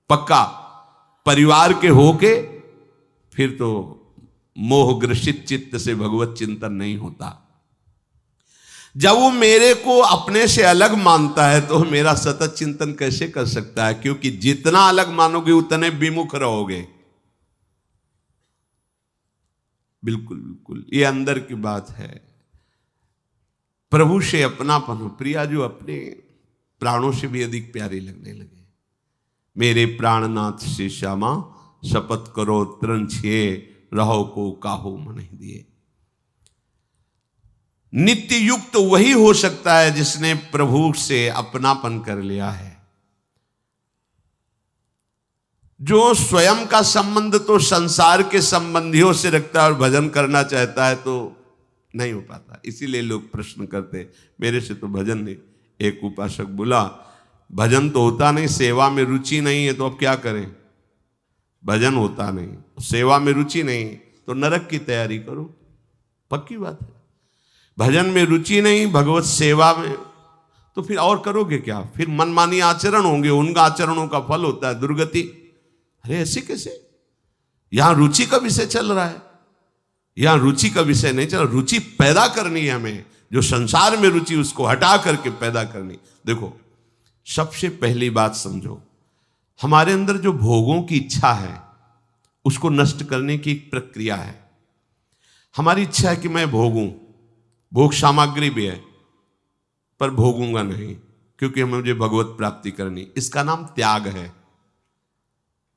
पक्का। परिवार के होके फिर तो मोहग्रसित चित्त से भगवत चिंतन नहीं होता। जब वो मेरे को अपने से अलग मानता है तो मेरा सतत चिंतन कैसे कर सकता है? क्योंकि जितना अलग मानोगे उतने विमुख रहोगे। बिल्कुल बिल्कुल, ये अंदर की बात है। प्रभु से अपनापन हो। प्रिया जो अपने प्राणों से भी अधिक प्यारे लगने लगे। मेरे प्राणनाथ से श्यामा, शपथ करो तृण छिए, रहो को काहो मन दिए। नित्य युक्त वही हो सकता है जिसने प्रभु से अपनापन कर लिया है। जो स्वयं का संबंध तो संसार के संबंधियों से रखता है और भजन करना चाहता है तो नहीं हो पाता। इसीलिए लोग प्रश्न करते, मेरे से तो भजन नहीं। एक उपासक बोला, भजन तो होता नहीं, सेवा में रुचि नहीं है, तो अब क्या करें? भजन होता नहीं, सेवा में रुचि नहीं, तो नरक की तैयारी करो। पक्की बात है। भजन में रुचि नहीं, भगवत सेवा में, तो फिर और करोगे क्या? फिर मनमानी आचरण होंगे, उनका आचरणों का फल होता है दुर्गति। अरे ऐसे कैसे? यहां रुचि का विषय चल रहा है, यहां रुचि का विषय नहीं चल रहा। रुचि पैदा करनी है हमें, जो संसार में रुचि उसको हटा करके पैदा करनी। देखो, सबसे पहली बात समझो, हमारे अंदर जो भोगों की इच्छा है उसको नष्ट करने की एक प्रक्रिया है। हमारी इच्छा है कि मैं भोगूं, भोग सामग्री भी है, पर भोगूंगा नहीं, क्योंकि मुझे भगवत प्राप्ति करनी। इसका नाम त्याग है,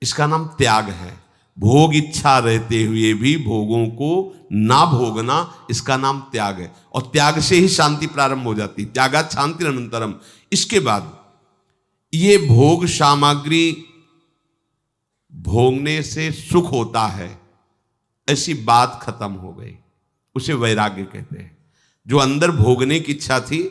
इसका नाम त्याग है। भोग इच्छा रहते हुए भी भोगों को ना भोगना, इसका नाम त्याग है। और त्याग से ही शांति प्रारंभ हो जाती। त्यागात् शांति अनंतरम। इसके बाद ये भोग सामग्री भोगने से सुख होता है, ऐसी बात खत्म हो गई। उसे वैराग्य कहते हैं। जो अंदर भोगने की इच्छा थी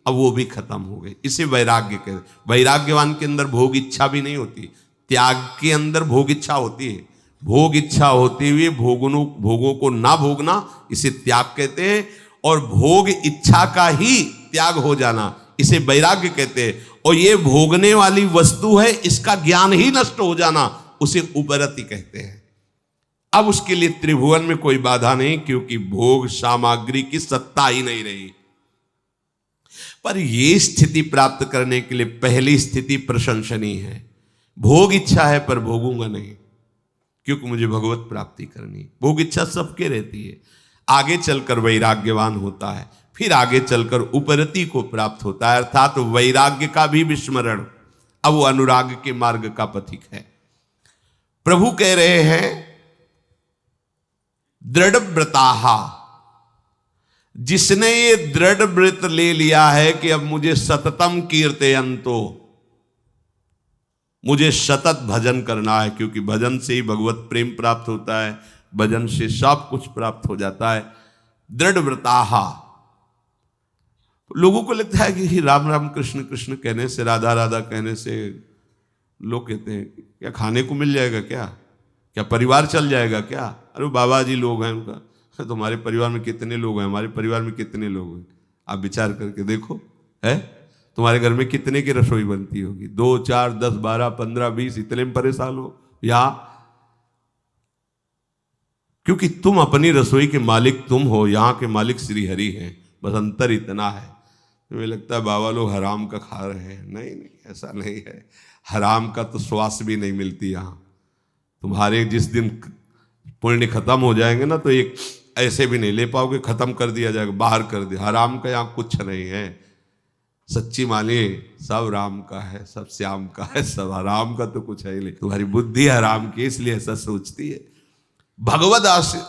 अब वो भी खत्म हो गई, इसे वैराग्य कहते हैं। वैराग्यवान के अंदर भोग इच्छा भी नहीं होती। त्याग के अंदर भोग इच्छा होती है। भोग इच्छा होते हुए भोगों को ना भोगना, इसे त्याग कहते हैं। और भोग इच्छा का ही त्याग हो जाना, इसे वैराग्य कहते हैं। और ये भोगने वाली वस्तु है, इसका ज्ञान ही नष्ट हो जाना, उसे उपरति कहते हैं। अब उसके लिए त्रिभुवन में कोई बाधा नहीं, क्योंकि भोग सामग्री की सत्ता ही नहीं रही। पर यह स्थिति प्राप्त करने के लिए पहली स्थिति प्रशंसनीय है। भोग इच्छा है पर भोगूंगा नहीं, क्योंकि मुझे भगवत प्राप्ति करनी। भोग इच्छा सबके रहती है। आगे चलकर वैराग्यवान होता है, फिर आगे चलकर उपरति को प्राप्त होता है, अर्थात वैराग्य का भी विस्मरण। अब वो अनुराग के मार्ग का पथिक है। प्रभु कह रहे हैं, दृढ़ व्रताहा, जिसने ये दृढ़ व्रत ले लिया है कि अब मुझे सततम कीर्तयन्तो, मुझे सतत भजन करना है, क्योंकि भजन से ही भगवत प्रेम प्राप्त होता है, भजन से सब कुछ प्राप्त हो जाता है। दृढ़ व्रताहा, लोगों को लगता है कि राम राम कृष्ण कृष्ण कहने से, राधा राधा कहने से, लोग कहते हैं क्या खाने को मिल जाएगा, क्या परिवार चल जाएगा क्या? अरे बाबा जी लोग हैं उनका, तुम्हारे परिवार में कितने लोग हैं, हमारे परिवार में कितने लोग हैं, आप विचार करके देखो। है तुम्हारे घर में कितने की रसोई बनती होगी? 2, 4, 10, 12, 15, 20, इतने में परेशान हो। या क्योंकि तुम अपनी रसोई के मालिक तुम हो, यहां के मालिक श्री हरि हैं, बस अंतर इतना है। मुझे लगता है बाबा लोग हराम का खा रहे हैं। नहीं नहीं, ऐसा नहीं है। हराम का तो श्वास भी नहीं मिलती यहाँ। तुम्हारे जिस दिन पुण्य खत्म हो जाएंगे ना, तो एक ऐसे भी नहीं ले पाओगे, खत्म कर दिया जाएगा, बाहर कर दिया। हराम का यहाँ कुछ नहीं है। सच्ची मानिए, सब राम का है, सब श्याम का है, सब हराम का तो कुछ है ही नहीं। तुम्हारी बुद्धि हराम की, इसलिए ऐसा सोचती है। भगवद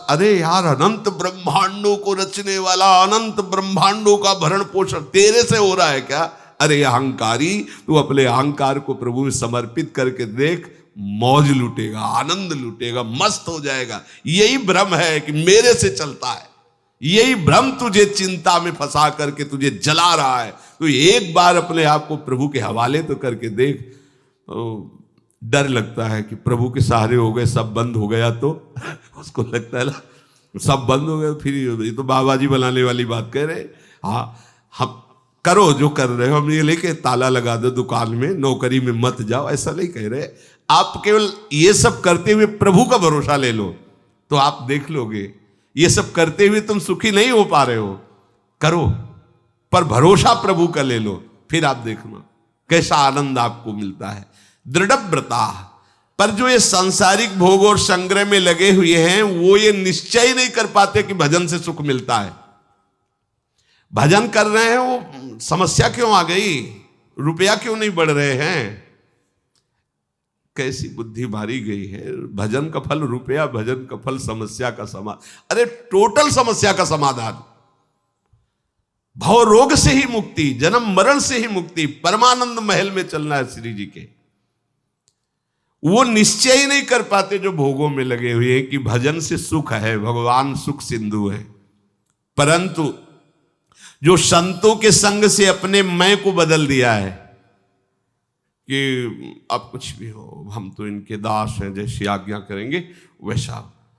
अरे यार, अनंत ब्रह्मांडों को रचने वाला, अनंत ब्रह्मांडों का भरण पोषण तेरे से हो रहा है क्या? अरे अहंकारी, तू अपने अहंकार को प्रभु में समर्पित करके देख, मौज लूटेगा, आनंद लूटेगा, मस्त हो जाएगा। यही भ्रम है कि मेरे से चलता है, यही भ्रम तुझे चिंता में फंसा करके तुझे जला रहा है। तो एक बार अपने आप को प्रभु के हवाले तो करके देख। तो डर लगता है कि प्रभु के सहारे हो गए, सब बंद हो गया तो उसको लगता है ना सब बंद हो गया, फिर ये तो बाबा जी बनाने वाली बात कह रहे। हाँ, हम करो जो कर रहे हो, हम ये लेके ताला लगा दो दुकान में, नौकरी में मत जाओ, ऐसा नहीं कह रहे। आप केवल ये सब करते हुए प्रभु का भरोसा ले लो तो आप देख लोगे। ये सब करते हुए तुम सुखी नहीं हो पा रहे हो, करो पर भरोसा प्रभु का ले लो, फिर आप देखना कैसा आनंद आपको मिलता है। दृढ़ व्रता, पर जो ये सांसारिक भोग और संग्रह में लगे हुए हैं वो ये निश्चय ही नहीं कर पाते कि भजन से सुख मिलता है। भजन कर रहे हैं, वो समस्या क्यों आ गई, रुपया क्यों नहीं बढ़ रहे हैं? कैसी बुद्धि मारी गई है। भजन का फल रुपया, भजन का फल समस्या का समाधान। अरे टोटल समस्या का समाधान, भव रोग से ही मुक्ति, जन्म मरण से ही मुक्ति, परमानंद महल में चलना है श्री जी के। वो निश्चय ही नहीं कर पाते जो भोगों में लगे हुए हैं कि भजन से सुख है, भगवान सुख सिंधु है। परंतु जो संतों के संग से अपने मैं को बदल दिया है कि अब कुछ भी हो, हम तो इनके दास हैं, जैसी आज्ञा करेंगे वैसा,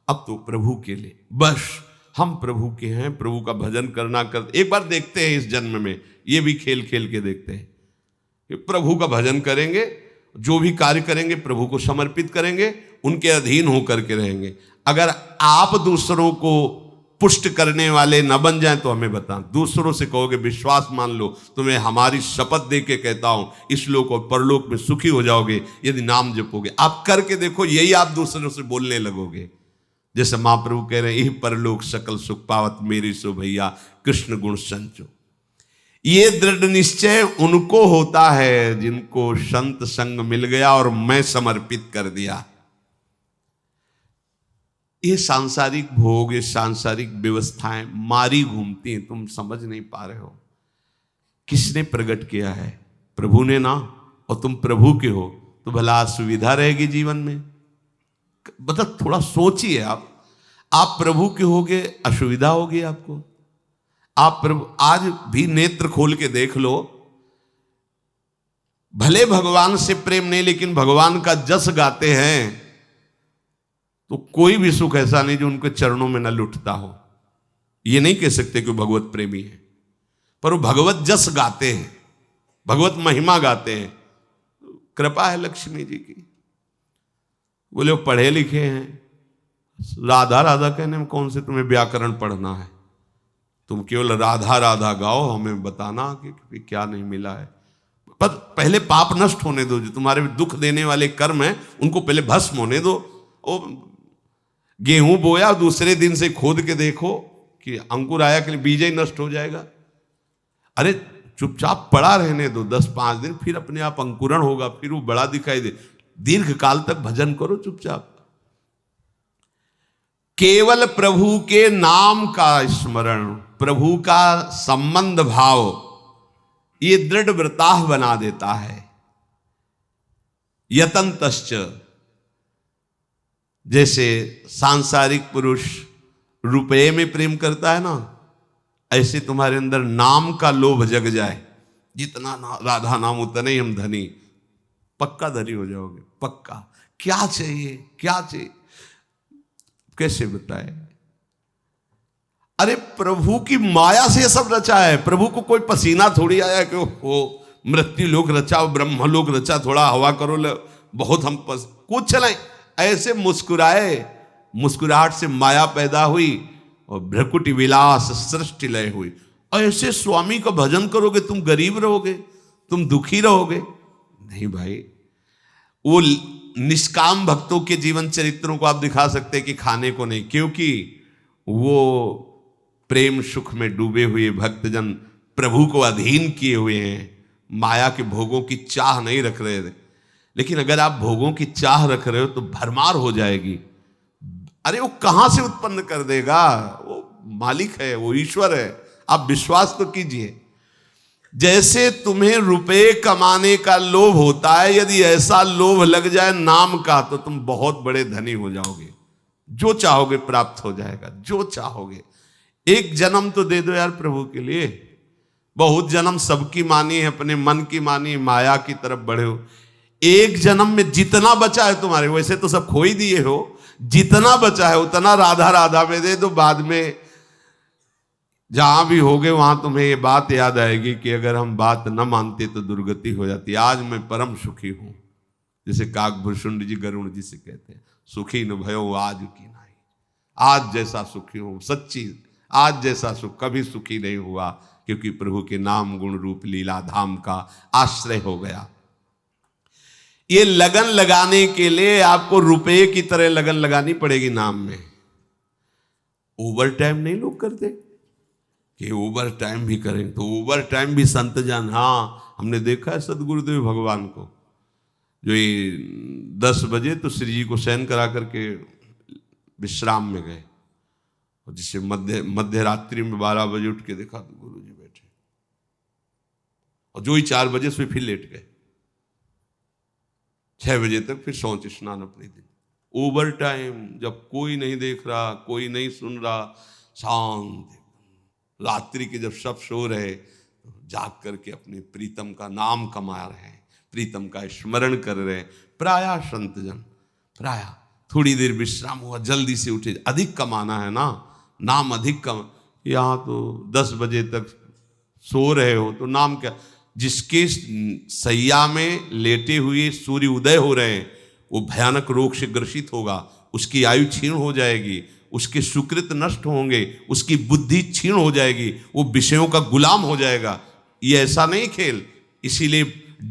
अब तो प्रभु के लिए, बस हम प्रभु के हैं, प्रभु का भजन करना कर। एक बार देखते हैं इस जन्म में, ये भी खेल खेल के देखते हैं कि प्रभु का भजन करेंगे, जो भी कार्य करेंगे प्रभु को समर्पित करेंगे, उनके अधीन होकर के रहेंगे। अगर आप दूसरों को पुष्ट करने वाले न बन जाएं तो हमें बता, दूसरों से कहोगे विश्वास मान लो, तुम्हें हमारी शपथ दे के कहता हूं, इस लोक और परलोक में सुखी हो जाओगे यदि नाम जपोगे। आप करके देखो, यही आप दूसरों से बोलने लगोगे। जैसे महाप्रभु कह रहे हैं, यही परलोक सकल सुख पावत मेरी सो भैया कृष्ण गुण संचो। ये दृढ़ निश्चय उनको होता है जिनको संत संग मिल गया और मैं समर्पित कर दिया। ये सांसारिक भोग, ये सांसारिक व्यवस्थाएं मारी घूमती हैं, तुम समझ नहीं पा रहे हो। किसने प्रकट किया है? प्रभु ने ना। और तुम प्रभु के हो तो भला सुविधा रहेगी जीवन में? मतलब थोड़ा सोचिए, आप प्रभु के होगे, असुविधा होगी आपको। आप प्रभु आज भी नेत्र खोल के देख लो, भले भगवान से प्रेम नहीं लेकिन भगवान का जस गाते हैं तो कोई भी सुख ऐसा नहीं जो उनके चरणों में न लुटता हो। ये नहीं कह सकते कि भगवत प्रेमी है, पर वो भगवत जस गाते हैं, भगवत महिमा गाते हैं। कृपा है लक्ष्मी जी की। बोले वो पढ़े लिखे हैं, राधा राधा कहने में कौन से तुम्हें व्याकरण पढ़ना है? तुम केवल राधा राधा गाओ, हमें बताना कि क्या नहीं मिला है। पर पहले पाप नष्ट होने दो, जो तुम्हारे दुख देने वाले कर्म हैं उनको पहले भस्म होने दो। ओ गेहूं बोया, दूसरे दिन से खोद के देखो कि अंकुर आया कि बीज ही नष्ट हो जाएगा। अरे चुपचाप पड़ा रहने दो 10-5 दिन, फिर अपने आप अंकुरण होगा, फिर वो बड़ा दिखाई दे। दीर्घ काल तक भजन करो चुपचाप। केवल प्रभु के नाम का स्मरण, प्रभु का संबंध भाव, ये दृढ़ व्रताह बना देता है। यतन्तश्च, जैसे सांसारिक पुरुष रुपये में प्रेम करता है ना, ऐसे तुम्हारे अंदर नाम का लोभ जग जाए। जितना राधा नाम उतना ही हम धनी, पक्का धनी हो जाओगे, पक्का। क्या चाहिए, क्या चाहिए, कैसे बताए? अरे प्रभु की माया से ये सब रचा है। प्रभु को कोई पसीना थोड़ी आया कि वो मृत्यु लोक रचा, ब्रह्म लोक रचा, थोड़ा हवा करो बहुत हम कुछ नहीं। ऐसे मुस्कुराए, मुस्कुराहट से माया पैदा हुई और भ्रकुटी विलास सृष्टि लय हुई। ऐसे स्वामी का भजन करोगे तुम गरीब रहोगे, तुम दुखी रहोगे? नहीं भाई। वो निष्काम भक्तों के जीवन चरित्रों को आप दिखा सकते हैं कि खाने को नहीं, क्योंकि वो प्रेम सुख में डूबे हुए भक्तजन प्रभु को अधीन किए हुए हैं, माया के भोगों की चाह नहीं रख रहे थे। लेकिन अगर आप भोगों की चाह रख रहे हो तो भरमार हो जाएगी। अरे वो कहां से उत्पन्न कर देगा? वो मालिक है, वो ईश्वर है। आप विश्वास तो कीजिए। जैसे तुम्हें रुपए कमाने का लोभ होता है, यदि ऐसा लोभ लग जाए नाम का, तो तुम बहुत बड़े धनी हो जाओगे। जो चाहोगे प्राप्त हो जाएगा, जो चाहोगे। एक जन्म तो दे दो यार प्रभु के लिए। बहुत जन्म सबकी मानी है, अपने मन की मानी, माया की तरफ बढ़े हो। एक जन्म में जितना बचा है तुम्हारे, वैसे तो सब खो ही दिए हो, जितना बचा है उतना राधा राधा में दे दो। बाद में जहां भी होगे वहां तुम्हें ये बात याद आएगी कि अगर हम बात न मानते तो दुर्गति हो जाती। आज मैं परम सुखी हूं, जैसे काकभूषुंड जी गरुण जी से कहते हैं, सुखी न भयो आज की नहीं। आज जैसा सुखी हूं, सच्ची आज जैसा सुख कभी सुखी नहीं हुआ, क्योंकि प्रभु के नाम गुण रूप लीला धाम का आश्रय हो गया। ये लगन लगाने के लिए आपको रुपए की तरह लगन लगानी पड़ेगी नाम में। ओवर टाइम नहीं लोग करते कि ओवर टाइम भी करें, तो ओवर टाइम भी संत जन, हाँ हमने देखा है सदगुरुदेव भगवान को, जो ये 10 बजे तो श्री जी को शयन करा करके विश्राम में गए, और जिसे मध्य रात्रि में 12 बजे उठ के देखा तो गुरु जी बैठे, और जो ही 4 बजे से फिर लेट गए, 6 बजे तक फिर शौच स्नान अपने दिन। ओवर टाइम, जब कोई नहीं देख रहा, कोई नहीं सुन रहा, शांत रात्रि के जब सब सो रहे, तो जाग करके अपने प्रीतम का नाम कमा रहे हैं, प्रीतम का स्मरण कर रहे हैं। प्रायः संतजन, प्रायः थोड़ी देर विश्राम हुआ, जल्दी से उठे, अधिक कमाना है ना, नाम अधिक कम। यहाँ तो 10 बजे तक सो रहे हो तो नाम क्या? जिसके सैया में लेटे हुए सूर्य उदय हो रहे हैं, वो भयानक रोग से ग्रसित होगा, उसकी आयु क्षीण हो जाएगी, उसके सुकृत नष्ट होंगे, उसकी बुद्धि क्षीण हो जाएगी, वो विषयों का गुलाम हो जाएगा। ये ऐसा नहीं खेल। इसीलिए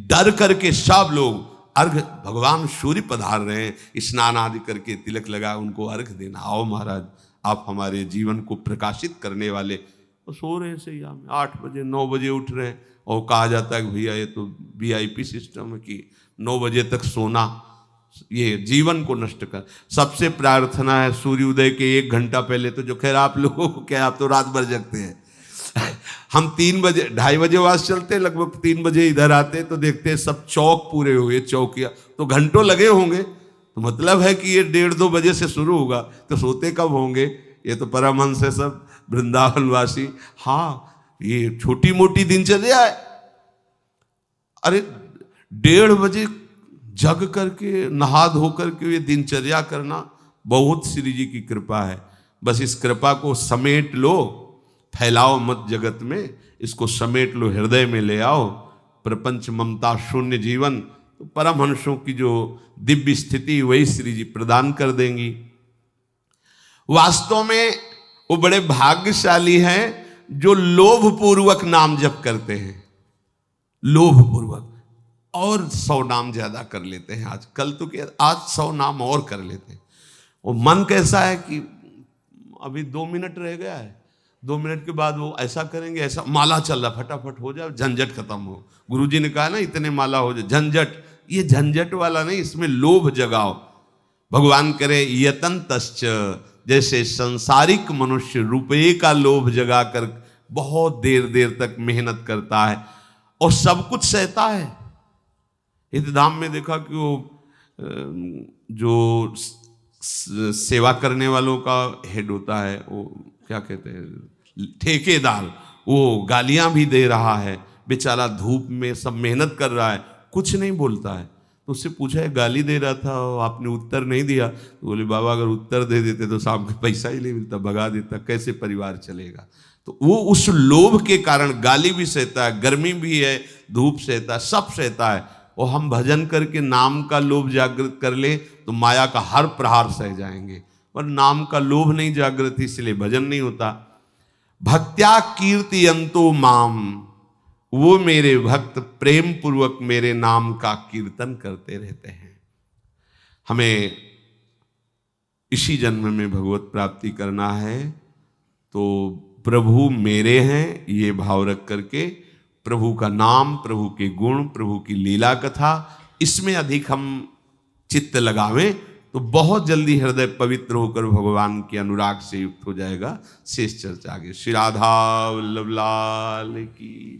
डर करके सब लोग अर्घ, भगवान सूर्य पधार रहे हैं, स्नान आदि करके तिलक लगा उनको अर्घ देना। आओ महाराज, आप हमारे जीवन को प्रकाशित करने वाले। तो सो रहे हैं सैया में, 8 बजे 9 बजे उठ रहे हैं, और कहा जाता है कि भैया ये तो VIP सिस्टम है कि 9 बजे तक सोना ये जीवन को नष्ट कर। सबसे प्रार्थना है सूर्योदय के 1 घंटा पहले, तो जो खैर आप लोगों को क्या, आप तो रात भर जगते हैं। हम 3 बजे 2:30 बजे वास चलते, लगभग 3 बजे इधर आते तो देखते हैं सब चौक पूरे हुए, चौकिया तो घंटों लगे होंगे। तो मतलब है कि ये 1:30-2 बजे से शुरू होगा, तो सोते कब होंगे? ये तो परमहंस है सब वृंदावनवासी। हाँ, ये छोटी मोटी दिनचर्या है। अरे 1:30 बजे जग करके नहा धो करके ये दिनचर्या करना बहुत श्री जी की कृपा है। बस इस कृपा को समेट लो, फैलाओ मत जगत में, इसको समेट लो, हृदय में ले आओ। प्रपंच ममता शून्य जीवन, तो परमहंसों की जो दिव्य स्थिति वही श्री जी प्रदान कर देंगी। वास्तव में वो बड़े भाग्यशाली हैं जो लोभ पूर्वक नाम जप करते हैं, लोभ पूर्वक, और 100 नाम ज्यादा कर लेते हैं। आज कल तो क्या, आज 100 नाम और कर लेते हैं। वो मन कैसा है कि अभी 2 मिनट रह गया है, 2 मिनट के बाद वो ऐसा करेंगे, ऐसा माला चल रहा, फटाफट हो जाए, झंझट खत्म हो। गुरुजी ने कहा ना, इतने माला हो जाए, झंझट। ये झंझट वाला नहीं, इसमें लोभ जगाओ। भगवान करे यतन तश्च, जैसे संसारिक मनुष्य रुपये का लोभ जगाकर बहुत देर देर तक मेहनत करता है और सब कुछ सहता है। इस धाम में देखा कि वो जो सेवा करने वालों का हेड होता है, वो क्या कहते हैं, ठेकेदार, वो गालियां भी दे रहा है, बेचारा धूप में सब मेहनत कर रहा है, कुछ नहीं बोलता है। तो उससे पूछा, गाली दे रहा था आपने उत्तर नहीं दिया? तो बोले, बाबा अगर उत्तर दे देते तो शाम का पैसा ही नहीं मिलता, भगा देता, कैसे परिवार चलेगा? तो वो उस लोभ के कारण गाली भी सहता है, गर्मी भी है, धूप सहता है, सब सहता है। और हम भजन करके नाम का लोभ जागृत कर ले तो माया का हर प्रहार सह जाएंगे, पर नाम का लोभ नहीं जागृत, इसलिए भजन नहीं होता। भक्त्या कीर्तयन्तो माम, वो मेरे भक्त प्रेम पूर्वक मेरे नाम का कीर्तन करते रहते हैं। हमें इसी जन्म में भगवत प्राप्ति करना है, तो प्रभु मेरे हैं ये भाव रख करके प्रभु का नाम, प्रभु के गुण, प्रभु की लीला कथा, इसमें अधिक हम चित्त लगावें, तो बहुत जल्दी हृदय पवित्र होकर भगवान के अनुराग से युक्त हो जाएगा। शेष चर्चा आगे। श्री राधा वल्लभ लाल की।